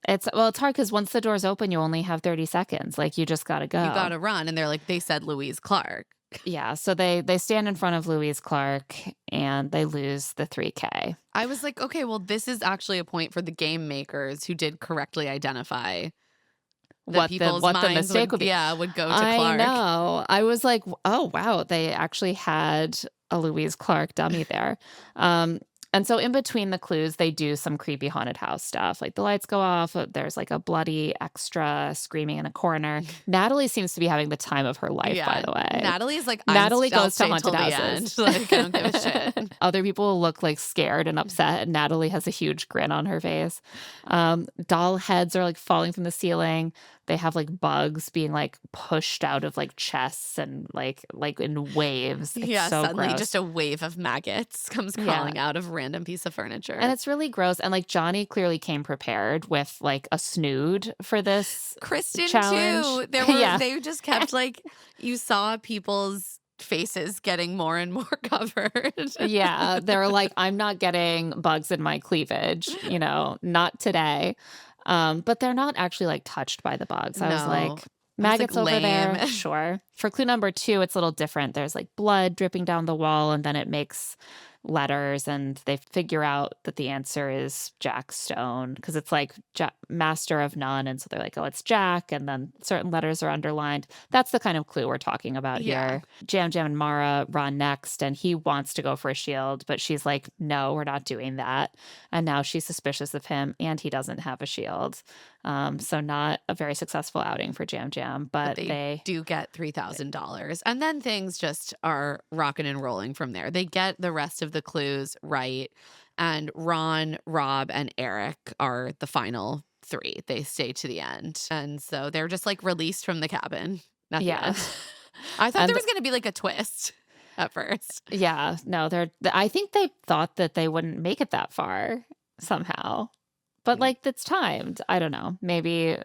It's hard because once the doors open, you only have 30 seconds. Like, you just got to go. You got to run. And they're like, they said Louise Clark. Yeah, so they stand in front of Louise Clark and they lose the $3,000. I was like, okay, well, this is actually a point for the game makers who did correctly identify what the mistake would be. Yeah, would go to Clark. I know. I was like, oh wow, they actually had a Louise Clark dummy there. And so in between the clues, they do some creepy haunted house stuff. Like the lights go off. There's like a bloody extra screaming in a corner. Natalie seems to be having the time of her life, by the way. Natalie's like, Natalie goes to haunted houses. Like, I don't give a shit. Other people look like scared and upset. And Natalie has a huge grin on her face. Doll heads are like falling from the ceiling. they have like bugs being like pushed out of like chests and like in waves. It's Yeah, so suddenly gross. just a wave of maggots comes Yeah. crawling out of a random piece of furniture. And it's really gross. And like Johnny clearly came prepared with like a snood for this Kristen challenge. too. Yeah. They just kept like, you saw people's faces getting more and more covered. Yeah, they're like, I'm not getting bugs in my cleavage, not today. But they're not actually like touched by the bugs. I was like, No. I was maggots like, over there, lame. sure. For clue number 2, it's a little different. There's like blood dripping down the wall, and then it makes letters, and they figure out that the answer is Jack Stone because it's like master of none. And so they're like, oh, it's Jack. And then certain letters are underlined. That's the kind of clue we're talking about Yeah. here. Jam Jam and Mara run next, and he wants to go for a shield, but she's like, no, we're not doing that. And now she's suspicious of him, and he doesn't have a shield. So not a very successful outing for Jam Jam, but they do get $3,000. And then things just are rocking and rolling from there. They get the rest of the clues right. And Ron, Rob, and Eric are the final 3. They stay to the end. And so they're just like released from the cabin at the Yeah. end. I thought And there was going to be like a twist at first. Yeah, no, I think they thought that they wouldn't make it that far somehow. But like it's timed. I don't know. Maybe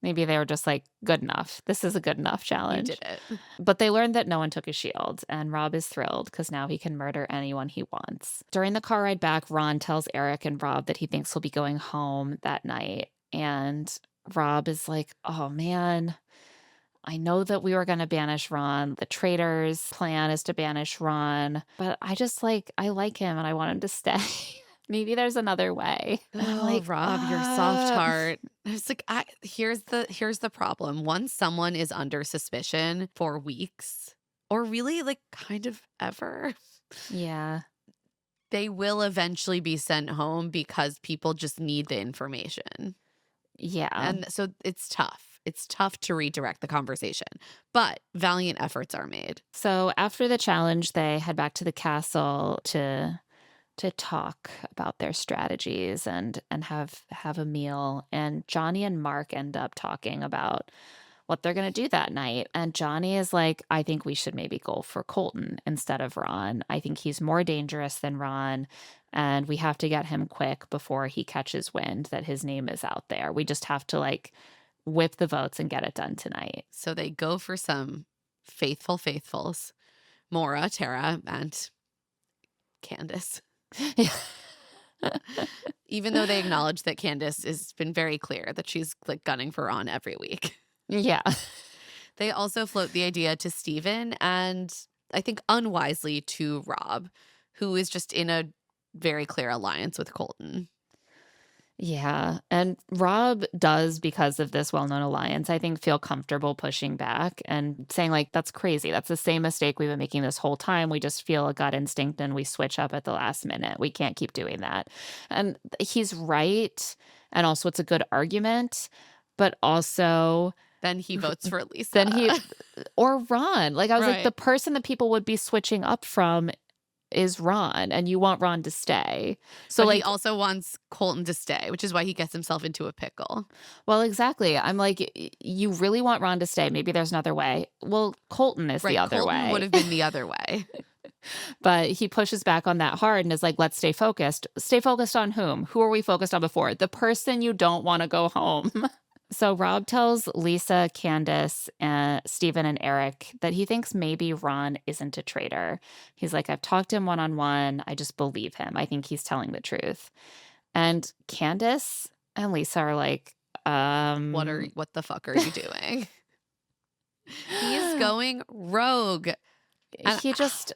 they were just like, good enough. This is a good enough You challenge. did it. But they learned that no one took his shield, and Rob is thrilled because now he can murder anyone he wants. During the car ride back, Ron tells Eric and Rob that he thinks he'll be going home that night. And Rob is like, oh man, I know that we were going to banish Ron. The Traitors' plan is to banish Ron. But I like him and I want him to stay. Maybe there's another way. And I'm Oh, like, Rob, your soft heart. It's like, here's the problem. Once someone is under suspicion for weeks, or really like kind of ever, yeah. they will eventually be sent home because people just need the information. Yeah. And so it's tough. It's tough to redirect the conversation, but valiant efforts are made. So after the challenge, they head back to the castle to talk about their strategies and have a meal. And Johnny and Mark end up talking about what they're going to do that night. And Johnny is like, I think we should maybe go for Colton instead of Ron. I think he's more dangerous than Ron, and we have to get him quick before he catches wind that his name is out there. We just have to like whip the votes and get it done tonight. So they go for some faithfuls, Maura, Tara, and Candace. Even though they acknowledge that Candace has been very clear that she's like gunning for Ron every week. Yeah. They also float the idea to Steven and I think unwisely to Rob, who is just in a very clear alliance with Colton. Yeah. And Rob does, because of this well-known alliance, I think feel comfortable pushing back and saying like, that's crazy. That's the same mistake we've been making this whole time. We just feel a gut instinct and we switch up at the last minute. We can't keep doing that. And he's right. And also it's a good argument, but also Then he votes for Lisa. or Ron. Like I was like, Right. the person that people would be switching up from is Ron, and you want Ron to stay. So but like he also wants Colton to stay, which is why he gets himself into a pickle. Well, exactly. I'm like, you really want Ron to stay. Maybe there's another way. Well, Colton is the other Colton way. would have been the other way. But he pushes back on that hard and is like, let's stay focused. Stay focused on whom? Who are we focused on before? The person you don't want to go home. So Rob tells Lisa, Candace, Steven, and Eric that he thinks maybe Ron isn't a traitor. He's like, I've talked to him one-on-one. I just believe him. I think he's telling the truth. And Candace and Lisa are like, What the fuck are you doing? He is going rogue. And he just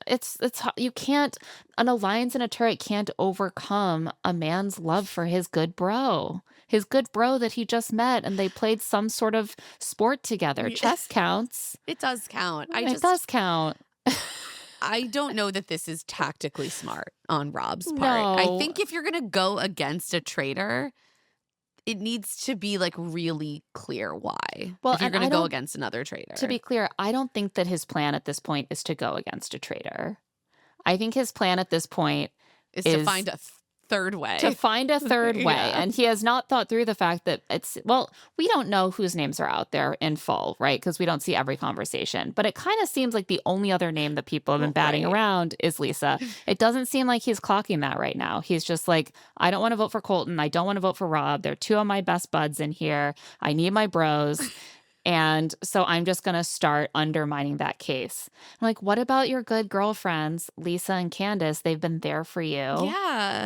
you can't, an alliance and a turret can't overcome a man's love for his good bro that he just met, and they played some sort of sport together. Chess counts. It does count. It does count. I don't know that this is tactically smart on Rob's part. No. I think if you're going to go against a traitor, it needs to be like really clear why. Well, if you're and going I to go don't- against another traitor. To be clear, I don't think that his plan at this point is to go against a traitor. I think his plan at this point is to find a third way. To find a third way. Yeah. And he has not thought through the fact that we don't know whose names are out there in full, right? Because we don't see every conversation. But it kind of seems like the only other name that people have been batting around is Lisa. It doesn't seem like he's clocking that right now. He's just like, I don't want to vote for Colton. I don't want to vote for Rob. They're two of my best buds in here. I need my bros. And so I'm just going to start undermining that case. I'm like, what about your good girlfriends, Lisa and Candace? They've been there for you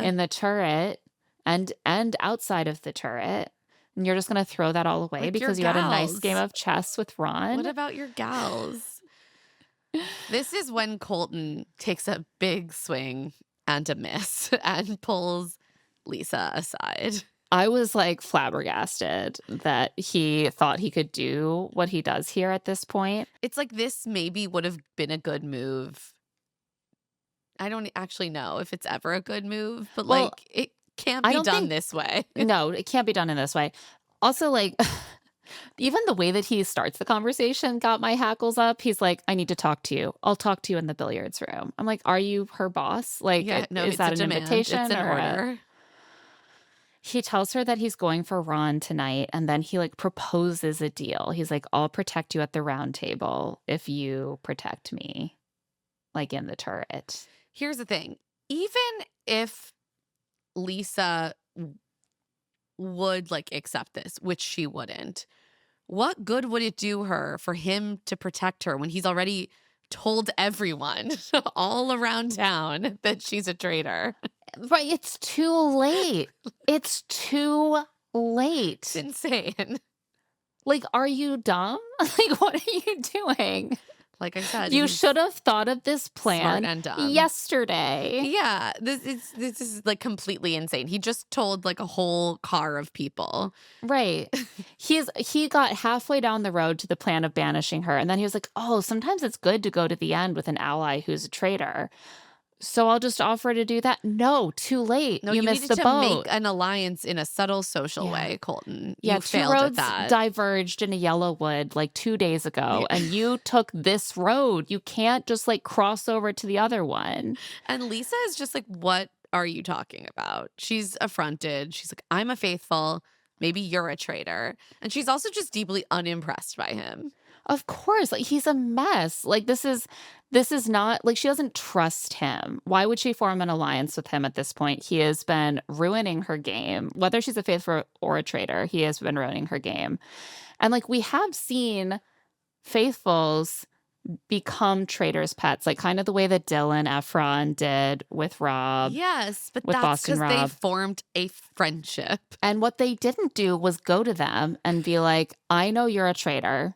in the turret and outside of the turret. And you're just going to throw that all away because you had a nice game of chess with Ron. What about your gals? This is when Colton takes a big swing and a miss and pulls Lisa aside. I was like flabbergasted that he thought he could do what he does here at this point. It's like this maybe would have been a good move. I don't actually know if it's ever a good move, but like it can't be done this way. No, it can't be done in this way. Also, like, even the way that he starts the conversation got my hackles up. He's like, I need to talk to you. I'll talk to you in the billiards room. I'm like, are you her boss? Like, is that an invitation? It's an order. He tells her that he's going for Ron tonight, and then he like proposes a deal. He's like, I'll protect you at the round table if you protect me, like in the turret. Here's the thing. Even if Lisa would like accept this, which she wouldn't, what good would it do her for him to protect her when he's already told everyone all around town that she's a traitor? Right. It's too late. It's too late. It's insane. Like, are you dumb? Like, what are you doing? Like I said, you should have thought of this plan smart and dumb. Yesterday. Yeah, this is like completely insane. He just told like a whole car of people. Right. He got halfway down the road to the plan of banishing her, and then he was like, "Oh, sometimes it's good to go to the end with an ally who's a traitor. So I'll just offer to do that." No, too late. No, you missed the boat. Make an alliance in a subtle social way, Colton. Yeah, you failed at that. Diverged in a Yellowwood like 2 days ago, and you took this road. You can't just like cross over to the other one. And Lisa is just like, what are you talking about? She's affronted. She's like, I'm a faithful. Maybe you're a traitor. And she's also just deeply unimpressed by him. Of course, like he's a mess. Like this is not like she doesn't trust him. Why would she form an alliance with him at this point? He has been ruining her game. Whether she's a faithful or a traitor, he has been ruining her game. And like we have seen faithfuls become traitors' pets, like kind of the way that Dylan Efron did with Rob. Yes, but with that's because they Rob. formed a friendship. And what they didn't do was go to them and be like, I know you're a traitor.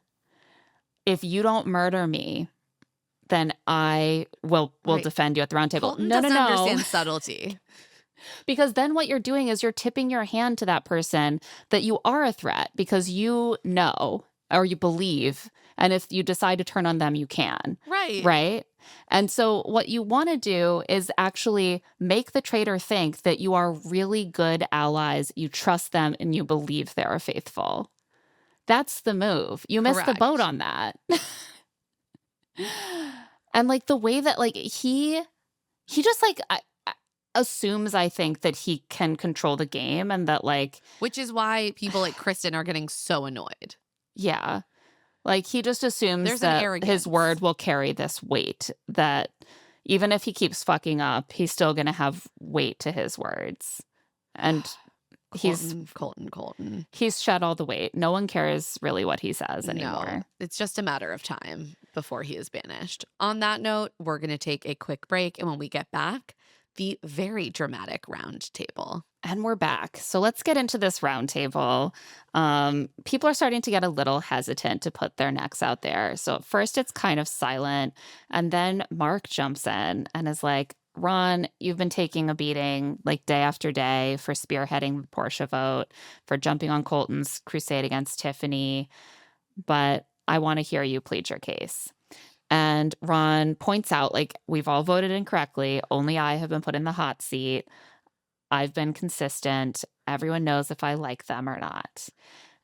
If you don't murder me, then I will defend you at the round table. Colton No. doesn't understand subtlety. Because then what you're doing is you're tipping your hand to that person that you are a threat because you know or you believe. And if you decide to turn on them, you can. Right. Right? And so what you want to do is actually make the traitor think that you are really good allies, you trust them, and you believe they're faithful. That's the move. You missed the boat on that. And like the way that like he just like assumes, I think, that he can control the game and that like. Which is why people like Kristen are getting so annoyed. Yeah. Like he just assumes that his word will carry this weight, that even if he keeps fucking up, he's still going to have weight to his words. And Colton. He's shed all the weight. No one cares really what he says anymore. No, it's just a matter of time before he is banished. On that note, we're going to take a quick break. And when we get back, the very dramatic round table. And we're back. So let's get into this round table. People are starting to get a little hesitant to put their necks out there. So at first it's kind of silent. And then Mark jumps in and is like, Ron, you've been taking a beating like day after day for spearheading the Portia vote, for jumping on Colton's crusade against Tiffany. But I want to hear you plead your case. And Ron points out, like, we've all voted incorrectly. Only I have been put in the hot seat. I've been consistent. Everyone knows if I like them or not.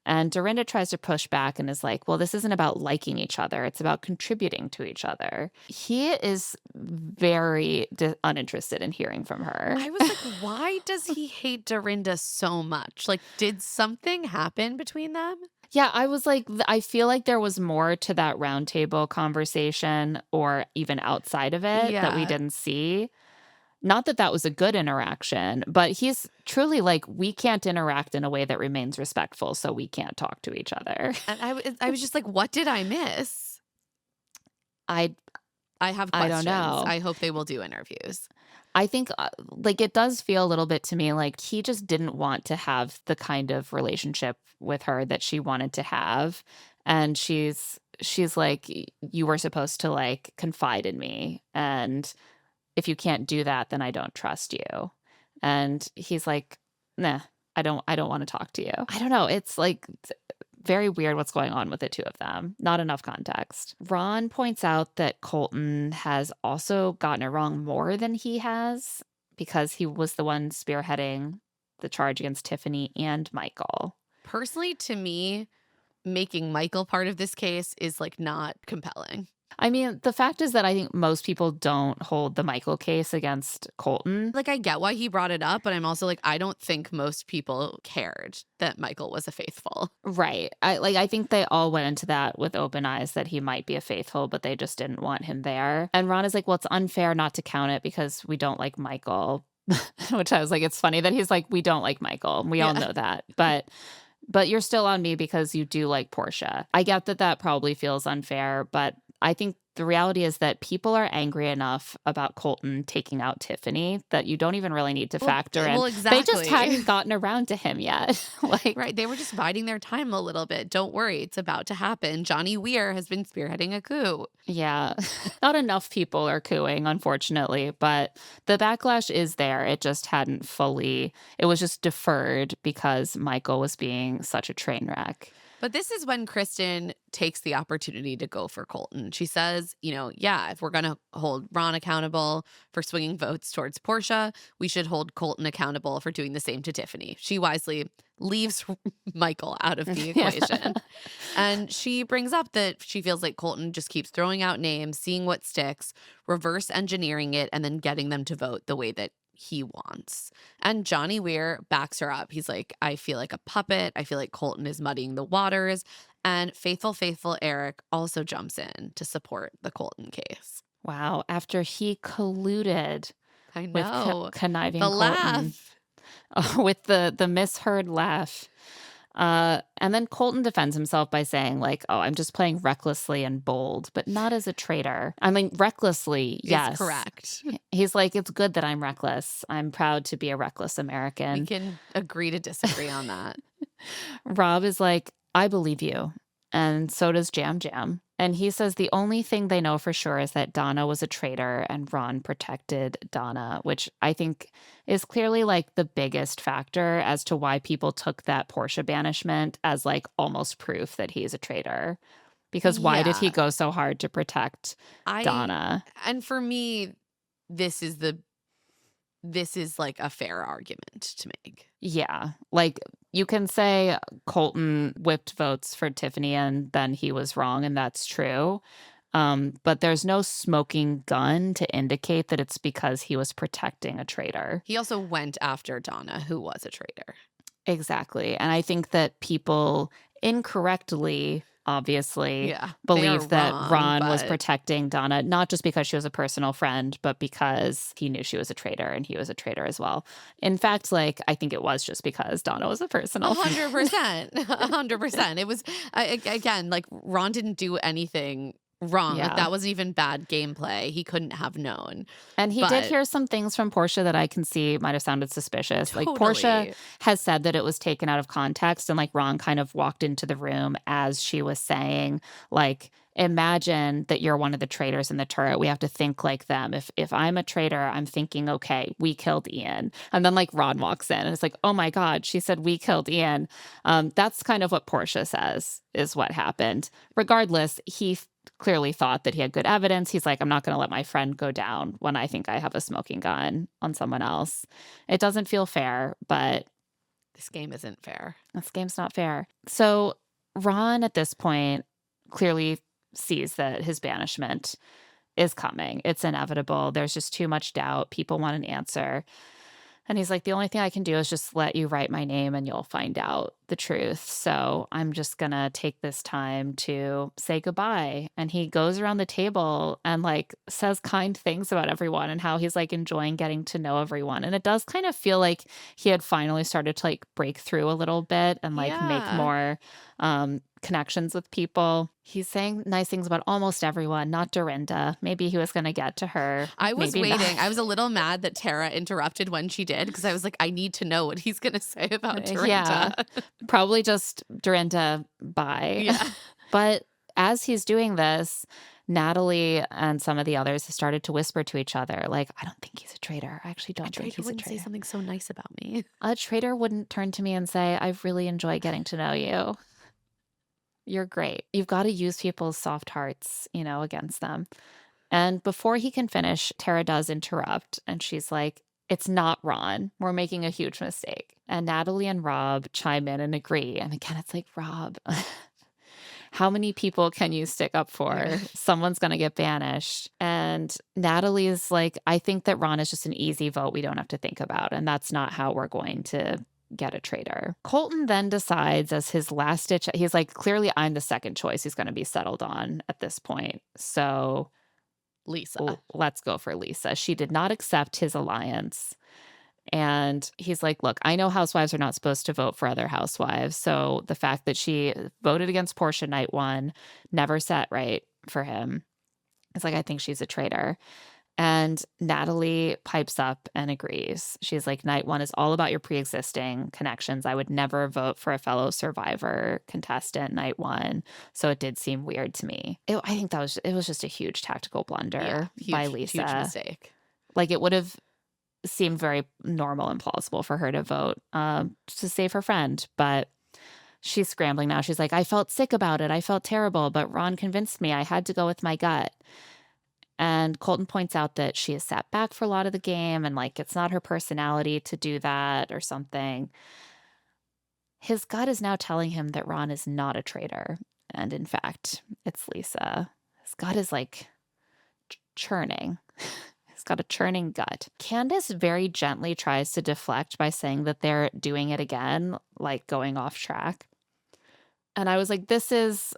And Dorinda tries to push back and is like, well, this isn't about liking each other. It's about contributing to each other. He is very uninterested in hearing from her. I was like, why does he hate Dorinda so much? Like, did something happen between them? Yeah, I was like, I feel like there was more to that roundtable conversation or even outside of it that we Yeah. didn't see. Not that that was a good interaction, but he's truly like, we can't interact in a way that remains respectful, so we can't talk to each other. And I was just like, what did I miss? I I have I questions. don't know. I hope they will do interviews. I think like it does feel a little bit to me like he just didn't want to have the kind of relationship with her that she wanted to have. And she's like, you were supposed to like confide in me. And if you can't do that, then I don't trust you. And he's like, nah, I don't want to talk to you. I don't know. It's like very weird what's going on with the two of them. Not enough context. Ron points out that Colton has also gotten it wrong more than he has because he was the one spearheading the charge against Tiffany and Michael. Personally, to me, making Michael part of this case is like not compelling. I mean, the fact is that I think most people don't hold the Michael case against Colton. Like, I get why he brought it up, but I'm also like, I don't think most people cared that Michael was a faithful. Right. I think they all went into that with open eyes that he might be a faithful, but they just didn't want him there. And Ron is like, well, it's unfair not to count it because we don't like Michael. Which I was like, it's funny that he's like, we don't like Michael. And we all know that. But you're still on me because you do like Portia. I get that that probably feels unfair, but I think the reality is that people are angry enough about Colton taking out Tiffany that you don't even really need to factor in. Well, exactly. They just hadn't gotten around to him yet. Like, Right. They were just biding their time a little bit. Don't worry. It's about to happen. Johnny Weir has been spearheading a coup. yeah, not enough people are cooing, unfortunately, but the backlash is there. It just hadn't fully, it was just deferred because Michael was being such a train wreck. But this is when Kristen takes the opportunity to go for Colton. She says, yeah, if we're going to hold Ron accountable for swinging votes towards Portia, we should hold Colton accountable for doing the same to Tiffany. She wisely leaves Michael out of the equation. And she brings up that she feels like Colton just keeps throwing out names, seeing what sticks, reverse engineering it, and then getting them to vote the way that he wants. And Johnny Weir backs her up. He's like, I feel like a puppet. I feel like Colton is muddying the waters. And faithful Eric also jumps in to support the Colton case. Wow. After he colluded I with know. conniving The Colton. laugh. With the misheard laugh. And then Colton defends himself by saying, like, oh, I'm just playing recklessly and bold, but not as a traitor. I mean, recklessly, yes. Is correct. He's like, it's good that I'm reckless. I'm proud to be a reckless American. We can agree to disagree on that. Rob is like, I believe you. And so does Jam Jam. And he says the only thing they know for sure is that Donna was a traitor and Ron protected Donna, which I think is clearly like the biggest factor as to why people took that Portia banishment as like almost proof that he's a traitor. Because why did he go so hard to protect Donna? And for me, this is like a fair argument to make. Yeah. Like you can say Colton whipped votes for Tiffany and then he was wrong, and that's true. But there's no smoking gun to indicate that it's because he was protecting a traitor. He also went after Donna, who was a traitor. Exactly. And I think that people incorrectly, obviously, believe that Ron was protecting Donna, not just because she was a personal friend, but because he knew she was a traitor and he was a traitor as well. In fact, like, I think it was just because Donna was a personal 100%. 100%. It was, again, like, Ron didn't do anything wrong. Like, that wasn't even bad gameplay. He couldn't have known. And he did hear some things from Portia that I can see might have sounded suspicious. Totally. Like Portia has said that it was taken out of context, and like Ron kind of walked into the room as she was saying, like, imagine that you're one of the traitors in the turret. We have to think like them. If I'm a traitor, I'm thinking, okay, we killed Ian. And then like Ron walks in and it's like, oh my God, she said we killed Ian. That's kind of what Portia says is what happened. Regardless, he clearly thought that he had good evidence. He's like, I'm not going to let my friend go down when I think I have a smoking gun on someone else. It doesn't feel fair, but This game isn't fair. This game's not fair. So Ron at this point clearly sees that his banishment is coming. It's inevitable. There's just too much doubt. People want an answer. And he's like, the only thing I can do is just let you write my name and you'll find out the truth. So I'm just going to take this time to say goodbye. And he goes around the table and like says kind things about everyone and how he's like enjoying getting to know everyone. And it does kind of feel like he had finally started to like break through a little bit and like make Yeah. more connections with people. He's saying nice things about almost everyone, not Dorinda. Maybe he was going to get to her. I was maybe waiting. not. I was a little mad that Tara interrupted when she did because I was like, I need to know what he's going to say about Dorinda. Yeah. Probably just Dorinda, bye. Yeah. But as he's doing this, Natalie and some of the others have started to whisper to each other, like, I don't think he's a traitor. I actually don't think he's a wouldn't say traitor. something so nice about me. A traitor wouldn't turn to me and say, I've really enjoyed getting to know you. You're great. You've got to use people's soft hearts, against them. And before he can finish, Tara does interrupt. And she's like, it's not Ron. We're making a huge mistake. And Natalie and Rob chime in and agree. And again, it's like, Rob, how many people can you stick up for? Yeah. Someone's going to get banished. And Natalie is like, I think that Ron is just an easy vote we don't have to think about. And that's not how we're going to get a traitor. Colton then decides as his last ditch, he's like, clearly I'm the second choice he's going to be settled on at this point. So Lisa. let's go for Lisa. She did not accept his alliance. And he's like, look, I know housewives are not supposed to vote for other housewives. So the fact that she voted against Portia night one never sat right for him. It's like, I think she's a traitor. And Natalie pipes up and agrees. She's like, night one is all about your pre-existing connections. I would never vote for a fellow survivor contestant night one. So it did seem weird to me. I think it was just a huge tactical blunder by Lisa. Huge mistake. Like it would have seemed very normal and plausible for her to vote to save her friend. But she's scrambling now. She's like, I felt sick about it. I felt terrible, but Ron convinced me I had to go with my gut. And Colton points out that she has sat back for a lot of the game and like it's not her personality to do that or something. His gut is now telling him that Ron is not a traitor. And in fact, it's Lisa. His gut is like churning. He's got a churning gut. Candace very gently tries to deflect by saying that they're doing it again, like going off track. And I was like, this is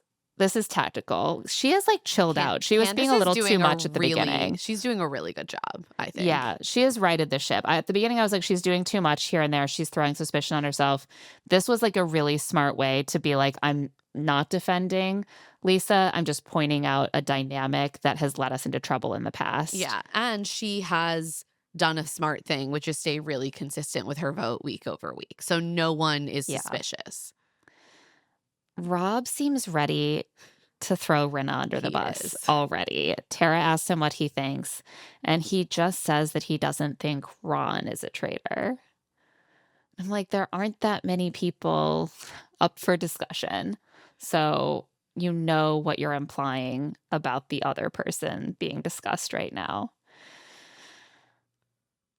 tactical. She is like chilled out. She was being a little too much at the beginning. She's doing a really good job, I think. Yeah, she has righted the ship. At the beginning, I was like, she's doing too much here and there. She's throwing suspicion on herself. This was like a really smart way to be like, I'm not defending Lisa. I'm just pointing out a dynamic that has led us into trouble in the past. Yeah, and she has done a smart thing, which is stay really consistent with her vote week over week. So no one is suspicious. Rob seems ready to throw Rinna under the bus already. Tara asked him what he thinks, and he just says that he doesn't think Ron is a traitor. I'm like, there aren't that many people up for discussion. So you know what you're implying about the other person being discussed right now.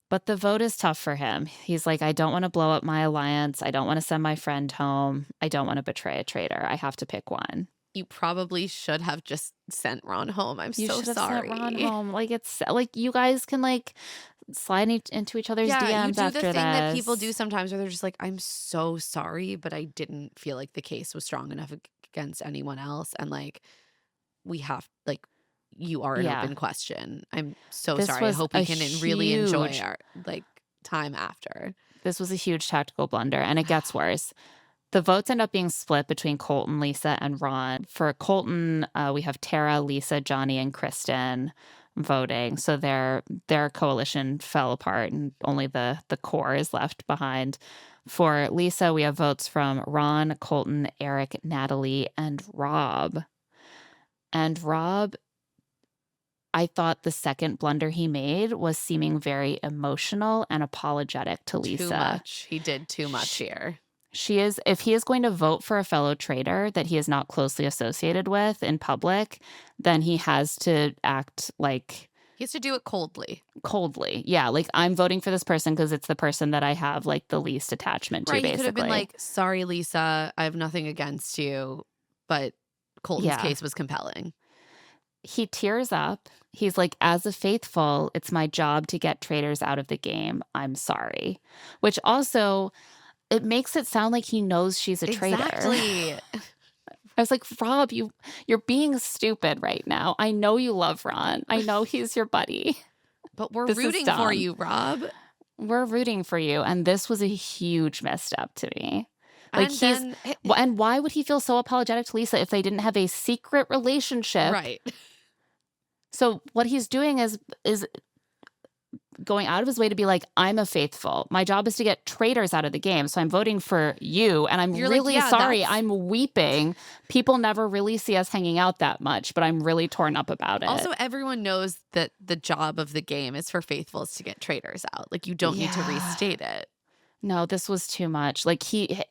But the vote is tough for him. He's like, I don't want to blow up my alliance. I don't want to send my friend home. I don't want to betray a traitor. I have to pick one. You probably should have just sent Ron home. I'm You so should have sorry. sent Ron home. Like it's like you guys can like slide into each other's DMs you do after the thing that people this. do sometimes where they're just like, I'm so sorry, but I didn't feel like the case was strong enough against anyone else. And like, we have like, you are an open question. I'm so This sorry. I was hope a we can really enjoy huge- our like time after. This was a huge tactical blunder, and it gets worse. The votes end up being split between Colton, Lisa, and Ron. For Colton, we have Tara, Lisa, Johnny, and Kristen voting. So their coalition fell apart, and only the core is left behind. For Lisa, we have votes from Ron, Colton, Eric, Natalie, and Rob. And Rob, I thought the second blunder he made was seeming very emotional and apologetic to Lisa. Too much. He did too much here. If he is going to vote for a fellow traitor that he is not closely associated with in public, then he has to act like He has to do it coldly. Coldly. Yeah, like, I'm voting for this person because it's the person that I have, like, the least attachment to, Right, he could have been basically. like, "Sorry, Lisa, I have nothing against you," but Colton's Yeah. case was compelling. He tears up. He's like, "As a faithful, it's my job to get traitors out of the game. I'm sorry." Which also, it makes it sound like he knows she's a traitor. Exactly. I was like, "Rob, you're being stupid right now. I know you love Ron. I know he's your buddy. But we're This is rooting for dumb. you, Rob. We're rooting for you." And this was a huge misstep to me. Like, And then and why would he feel so apologetic to Lisa if they didn't have a secret relationship? right. So what he's doing is going out of his way to be like, "I'm a faithful. My job is to get traitors out of the game. So I'm voting for you. And I'm You're like, really yeah, sorry. that's I'm weeping. People never really see us hanging out that much, but I'm really torn up about it." also everyone knows that the job of the game is for faithfuls to get traitors out. Like you don't need to Yeah. restate it. No, this was too much. Like he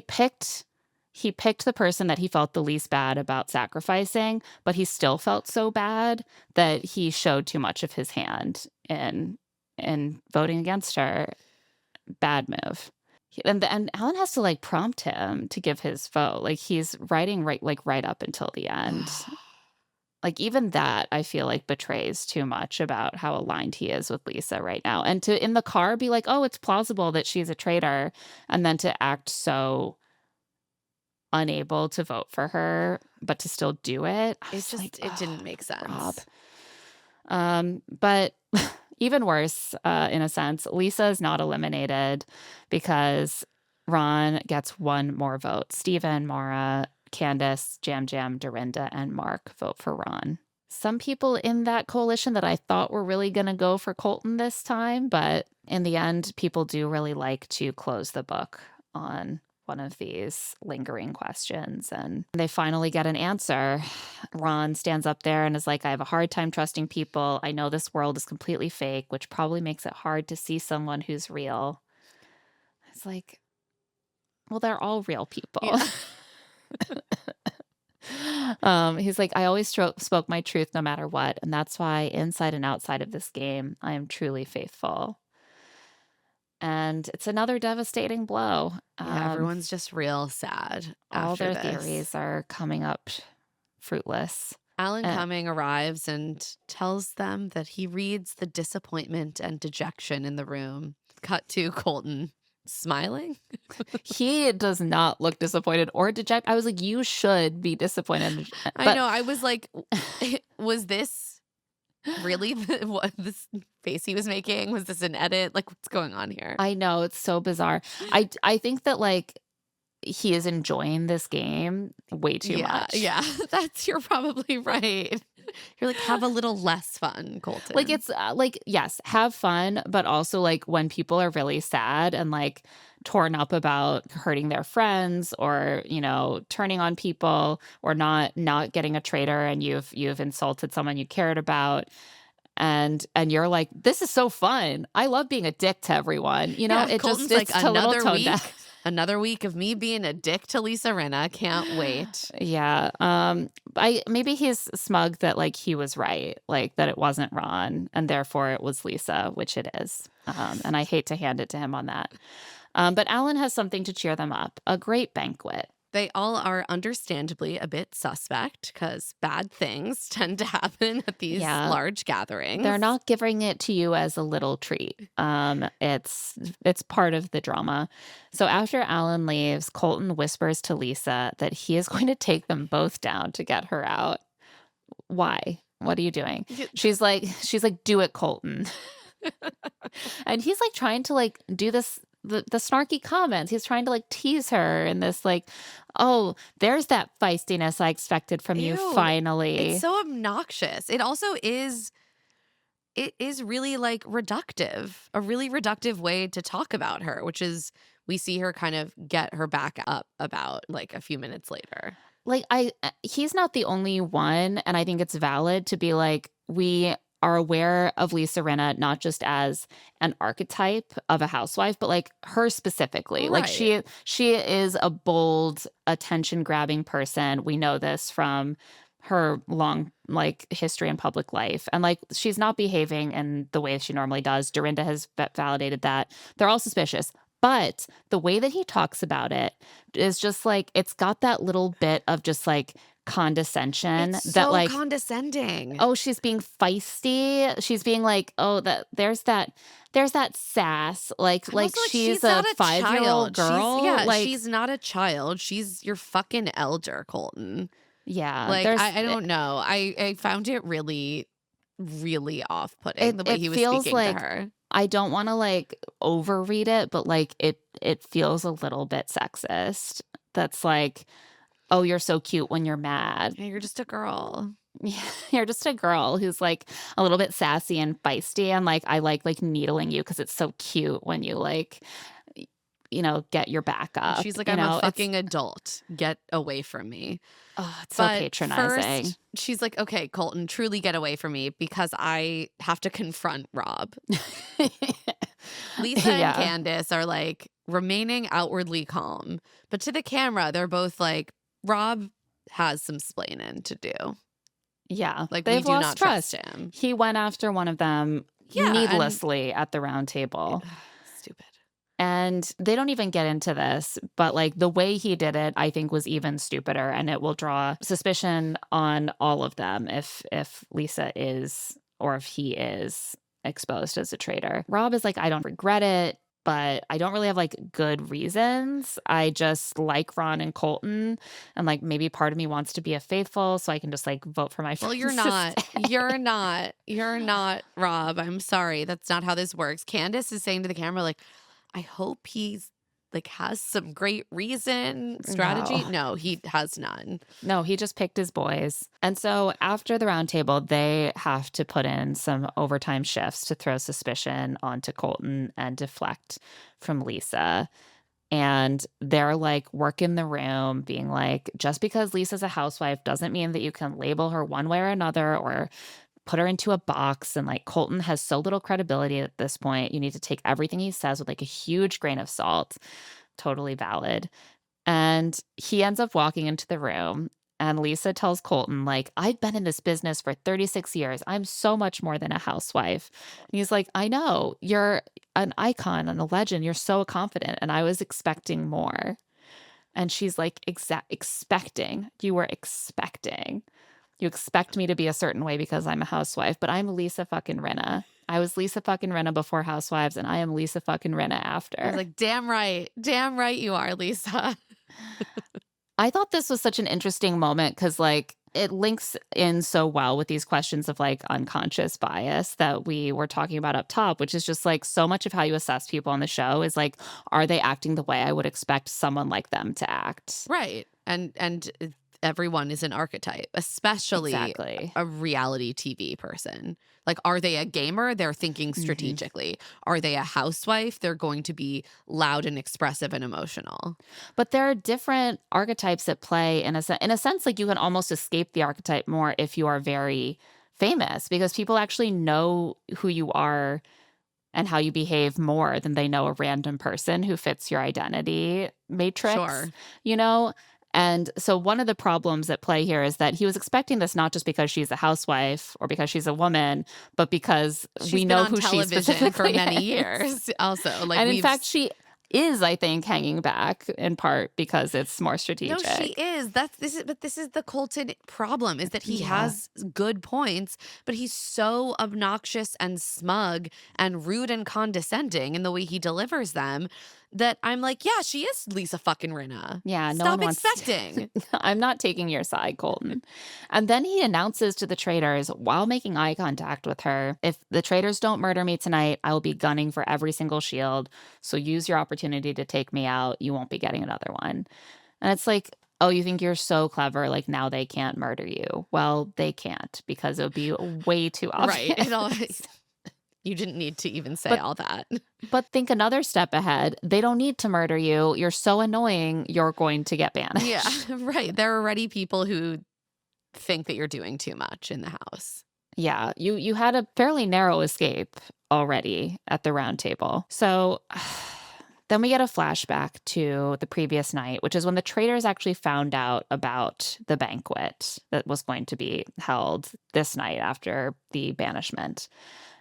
picked he picked the person that he felt the least bad about sacrificing, but he still felt so bad that he showed too much of his hand in voting against her. Bad move. And Alan has to like prompt him to give his vote. Like he's writing right up until the end. Like even that I feel like betrays too much about how aligned he is with Lisa right now. And to in the car be like, "Oh, it's plausible that she's a traitor," and then to act so unable to vote for her, but to still do it. I It was just like, it didn't "Oh, make Rob." sense. But even worse, in a sense, Lisa is not eliminated because Ron gets one more vote. Steven, Mara, Candace, Jam Jam, Dorinda, and Mark vote for Ron. Some people in that coalition that I thought were really going to go for Colton this time, but in the end, people do really like to close the book on one of these lingering questions. And they finally get an answer. Ron stands up there and is like, "I have a hard time trusting people. I know this world is completely fake, which probably makes it hard to see someone who's real." It's like, well, they're all real people. Yeah. He's like, "I always spoke my truth no matter what. And that's why inside and outside of this game, I am truly faithful." And it's another devastating blow. Yeah, everyone's just real sad All after their this. theories are coming up fruitless. Alan Uh, Cumming arrives and tells them that he reads the disappointment and dejection in the room. Cut to Colton smiling. He does not look disappointed or dejected. I was like, you should be disappointed. I know. I was like, was this really what this face he was making? Was this an edit? Like, what's going on here? I know, it's so bizarre. I think that like he is enjoying this game way too much. Yeah, you're probably right. You're like, have a little less fun, Colton. Like it's like, yes, have fun, but also like when people are really sad and like torn up about hurting their friends or, turning on people or not getting a traitor and you've insulted someone you cared about. And you're like, "This is so fun. I love being a dick to everyone." Yeah, It Colton's just, like, it's a little another toned week. down. Another week of me being a dick to Lisa Rinna. Can't wait. Yeah. Maybe he's smug that like he was right, like that it wasn't Ron and therefore it was Lisa, which it is. And I hate to hand it to him on that. But Alan has something to cheer them up. A great banquet. They all are understandably a bit suspect because bad things tend to happen at these Yeah. large gatherings. They're not giving it to you as a little treat. It's part of the drama. So after Alan leaves, Colton whispers to Lisa that he is going to take them both down to get her out. Why? What are you doing? She's like, "Do it, Colton." And he's like trying to like do this the snarky comments. He's trying to like tease her and this like, "Oh, there's that feistiness I expected from you Ew, finally." It's so obnoxious. It also is. It is really like reductive, a really reductive way to talk about her, which is we see her kind of get her back up about like a few minutes later. Like he's not the only one, and I think it's valid to be like, we are aware of Lisa Rinna not just as an archetype of a housewife, but like her specifically. Like Right. she is a bold, attention grabbing person. We know this from her long like history in public life, and like she's not behaving in the way she normally does. Dorinda has validated that. They're all suspicious. But the way that he talks about it is just like it's got that little bit of just like condescension It's that so like, condescending. oh, she's being feisty. She's being like, oh, there's that sass. Like I'm also like, she's not a a 5-year-old child. girl. Like She's not a child. She's your fucking elder, Colton. yeah, Like, there's I don't know. I found it really, really off-putting the way it he was feels speaking to like her. I don't want to like overread it, but like it feels a little bit sexist. That's like, oh, you're so cute when you're mad. Yeah, you're just a girl. Yeah, you're just a girl who's like a little bit sassy and feisty, and like I like needling you because it's so cute when you like get your back up. She's like, you I'm know, a it's fucking adult. Get away from me. oh, it's so But patronizing. first, she's like, okay, Colton, truly get away from me because I have to confront Rob. Lisa and Yeah. Candace are like remaining outwardly calm, but to the camera, they're both like, Rob has some splaining to do. Yeah, Like, they've we do lost not trust. trust him. He went after one of them Yeah, needlessly at the round table. Stupid. And they don't even get into this, but like the way he did it, I think was even stupider, and it will draw suspicion on all of them if Lisa is or if he is exposed as a traitor. Rob is like, I don't regret it, but I don't really have like good reasons. I just like Ron and Colton, and like maybe part of me wants to be a faithful, so I can just like vote for my friends. Well, you're not. You're not. You're not, Rob. I'm sorry. That's not how this works. Candace is saying to the camera, like, I hope he's like has some great reason, strategy. No, he has none. No, he just picked his boys. And so after the round table, they have to put in some overtime shifts to throw suspicion onto Colton and deflect from Lisa. And they're like working the room, being like, just because Lisa's a housewife doesn't mean that you can label her one way or another or put her into a box. And like Colton has so little credibility at this point. You need to take everything he says with like a huge grain of salt. Totally valid. And he ends up walking into the room, and Lisa tells Colton, like, I've been in this business for 36 years. I'm so much more than a housewife. And he's like, I know. You're an icon and a legend. You're so confident. And I was expecting more. And she's like, expecting. You were expecting. You expect me to be a certain way because I'm a housewife, but I'm Lisa fucking Rinna. I was Lisa fucking Rinna before Housewives, and I am Lisa fucking Rinna after. I was like, damn right you are, Lisa. I thought this was such an interesting moment because, like, it links in so well with these questions of like unconscious bias that we were talking about up top, which is just like so much of how you assess people on the show is like, are they acting the way I would expect someone like them to act? Right. And everyone is an archetype, especially a reality TV person. Like, are they a gamer? They're thinking strategically. Are they a housewife? They're going to be loud and expressive and emotional. But there are different archetypes at play in a sense, like you can almost escape the archetype more if you are very famous because people actually know who you are and how you behave more than they know a random person who fits your identity matrix, Sure. you know? And so one of the problems at play here is that he was expecting this not just because she's a housewife or because she's a woman, but because we know who she specifically for many years. Also, like, and in fact, she is, I think, hanging back in part because it's more strategic. No, she is. This is the Colton problem is that he has good points, but he's so obnoxious and smug and rude and condescending in the way he delivers them that I'm like, yeah, she is Lisa fucking Rinna. Yeah, no Stop one wants expecting. I'm not taking your side, Colton. And then he announces to the traitors while making eye contact with her, if the traitors don't murder me tonight, I will be gunning for every single shield. So use your opportunity to take me out. You won't be getting another one. And it's like, oh, you think you're so clever, like now they can't murder you. Well, they can't because it would be way too obvious. Right. You didn't need to even say all that. But think another step ahead. They don't need to murder you. You're so annoying, you're going to get banished. Yeah, right. There are already people who think that you're doing too much in the house. Yeah, you had a fairly narrow escape already at the round table. So Then we get a flashback to the previous night, which is when the Traitors actually found out about the banquet that was going to be held this night after the banishment.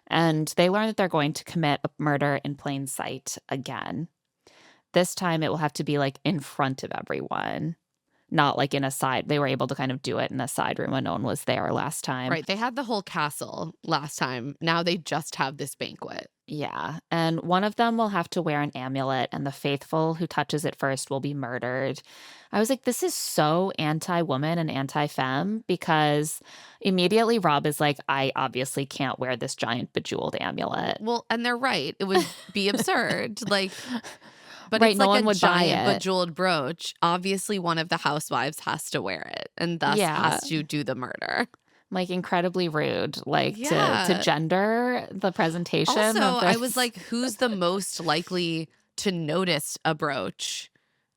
And they learn that they're going to commit a murder in plain sight again. This time it will have to be like in front of everyone, not like in a side. They were able to kind of do it in a side room when no one was there last time. Right. They had the whole castle last time. Now they just have this banquet. Yeah. And one of them will have to wear an amulet, and the faithful who touches it first will be murdered. I was like, this is so anti-woman and anti-femme, because immediately Rob is like, I obviously can't wear this giant bejeweled amulet. Well, and they're right. It would be absurd. Like, but Right, it's no like one a would buy giant it. bejeweled brooch. Obviously, one of the housewives has to wear it and thus Yeah. has to do the murder. Like incredibly rude, like to Yeah. gender the presentation. Also, of I this. was like, who's the most likely to notice a brooch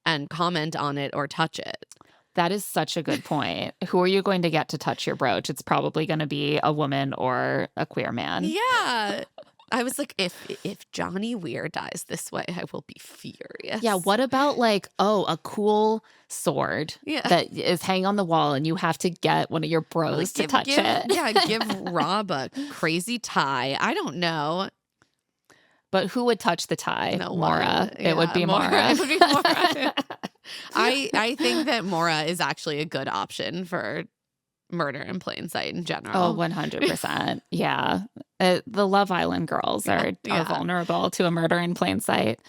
and comment on it or touch it? That is such a good point. Who are you going to get to touch your brooch? It's probably going to be a woman or a queer man. Yeah. I was like, if Johnny Weir dies this way, I will be furious. Yeah, what about like, oh, a cool sword Yeah. that is hanging on the wall and you have to get one of your bros Like, to touch it? Yeah, give Rob a crazy tie. I don't know. But who would touch the tie? No Mora. one. It would Yeah, be Mora. Mora. It would be Mora. I think that Mora is actually a good option for murder in plain sight in general. Oh, 100%. Yeah. The Love Island girls are Yeah. vulnerable to a murder in plain sight.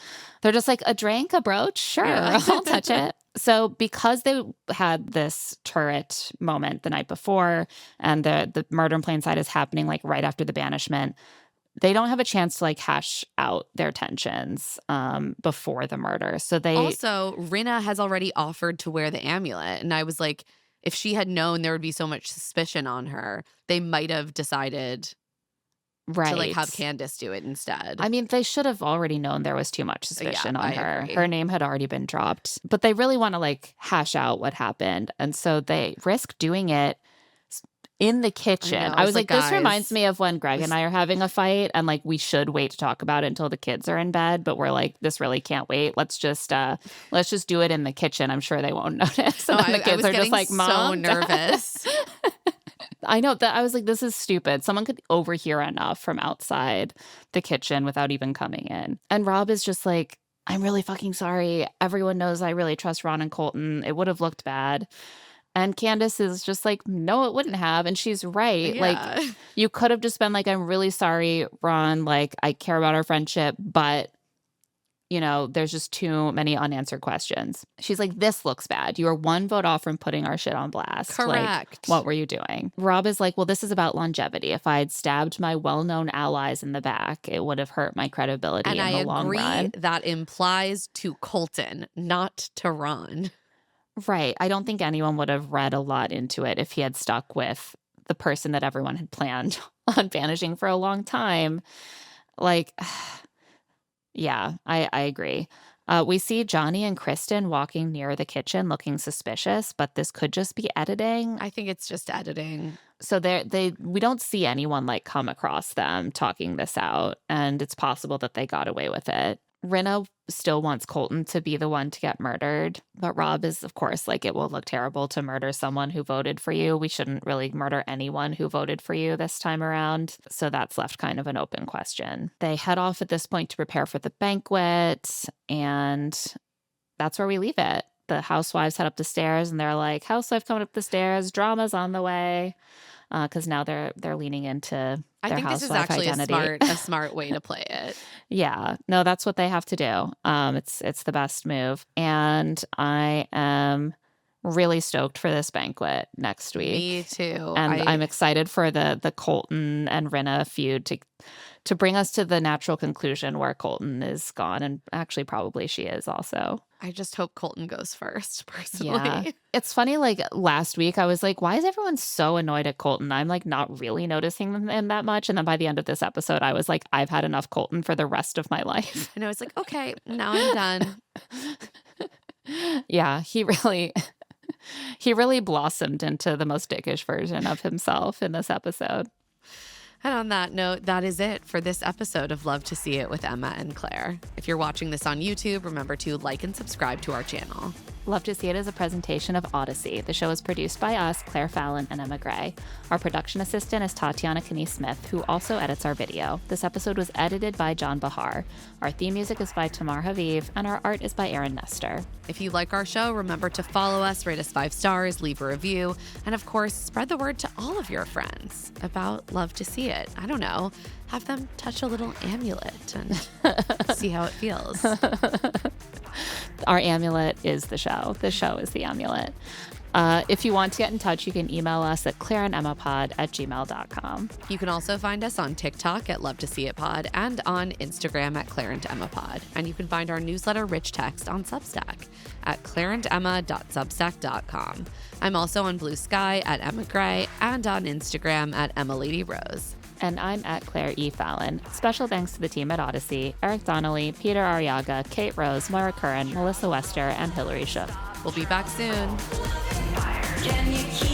They're just like, a drink, a brooch? Sure, Yeah. I'll touch it. So because they had this turret moment the night before, and the murder in plain sight is happening like right after the banishment, they don't have a chance to like hash out their tensions before the murder. So they Also, Rinna has already offered to wear the amulet. And I was like, if she had known there would be so much suspicion on her, they might have decided to like have Candace do it instead. I mean, they should have already known there was too much suspicion on I her. agree. Her name had already been dropped. But they really want to like hash out what happened. And so they risk doing it in the kitchen. know, I I was was like, like, this guys, reminds me of when Greg and I are having a fight, and like we should wait to talk about it until the kids are in bed, but we're like, this really can't wait. Let's just do it in the kitchen. I'm sure they won't notice. And then the I kids was are just getting like, so Mom, nervous. I know that. I was like, this is stupid. Someone could overhear enough from outside the kitchen without even coming in. And Rob is just like, I'm really fucking sorry. Everyone knows I really trust Ron and Colton. It would have looked bad. And Candace is just like, no, it wouldn't have. And she's right. Yeah. Like, you could have just been like, I'm really sorry, Ron. Like, I care about our friendship, but, you know, there's just too many unanswered questions. She's like, this looks bad. You are one vote off from putting our shit on blast. Correct. Like, what were you doing? Rob is like, well, this is about longevity. If I had stabbed my well-known allies in the back, it would have hurt my credibility And in I the long agree run. that implies to Colton, not to Ron. Right. I don't think anyone would have read a lot into it if he had stuck with the person that everyone had planned on banishing for a long time. Like, yeah, I agree. We see Johnny and Kristen walking near the kitchen looking suspicious, but this could just be editing. I think it's just editing. So we don't see anyone like come across them talking this out, and it's possible that they got away with it. Rinna still wants Colton to be the one to get murdered, but Rob is, of course, like, it will look terrible to murder someone who voted for you. We shouldn't really murder anyone who voted for you this time around. So that's left kind of an open question. They head off at this point to prepare for the banquet, and that's where we leave it. The housewives head up the stairs, and they're like, housewife coming up the stairs, drama's on the way. Because now they're leaning into their I think this is housewife actually identity. a smart way to play it. Yeah, no, that's what they have to do. It's the best move, and I am really stoked for this banquet next week. Me too. And I'm excited for the Colton and Rinna feud to bring us to the natural conclusion where Colton is gone, and actually probably she is also. I just hope Colton goes first, personally. Yeah. It's funny, like last week I was like, why is everyone so annoyed at Colton? I'm like not really noticing him that much. And then by the end of this episode, I was like, I've had enough Colton for the rest of my life. And I was like, okay, now I'm done. Yeah, he really blossomed into the most dickish version of himself in this episode. And on that note, that is it for this episode of Love to See It with Emma and Claire. If you're watching this on YouTube, remember to like and subscribe to our channel. Love to See It is a presentation of Odyssey. The show is produced by us, Claire Fallon and Emma Gray. Our production assistant is Tatiana Knie-Smith, who also edits our video. This episode was edited by John Bahar. Our theme music is by Tamar Haviv, and our art is by Aaron Nestor. If you like our show, remember to follow us, rate us 5 stars, leave a review, and of course, spread the word to all of your friends about Love to See It. I don't know, have them touch a little amulet and see how it feels. Our amulet is the show. The show is the amulet. If you want to get in touch, you can email us at claireandemmapod@gmail.com. You can also find us on TikTok at Love to See It Pod and on Instagram at Claire and Emma Pod. And you can find our newsletter Rich Text on Substack at claireandemma.substack.com. I'm also on Blue Sky at Emma Gray and on Instagram at Emma Lady Rose. And I'm at Claire E. Fallon. Special thanks to the team at Odyssey, Eric Donnelly, Peter Arriaga, Kate Rose, Moira Curran, Melissa Wester, and Hillary Shook. We'll be back soon. Can you keep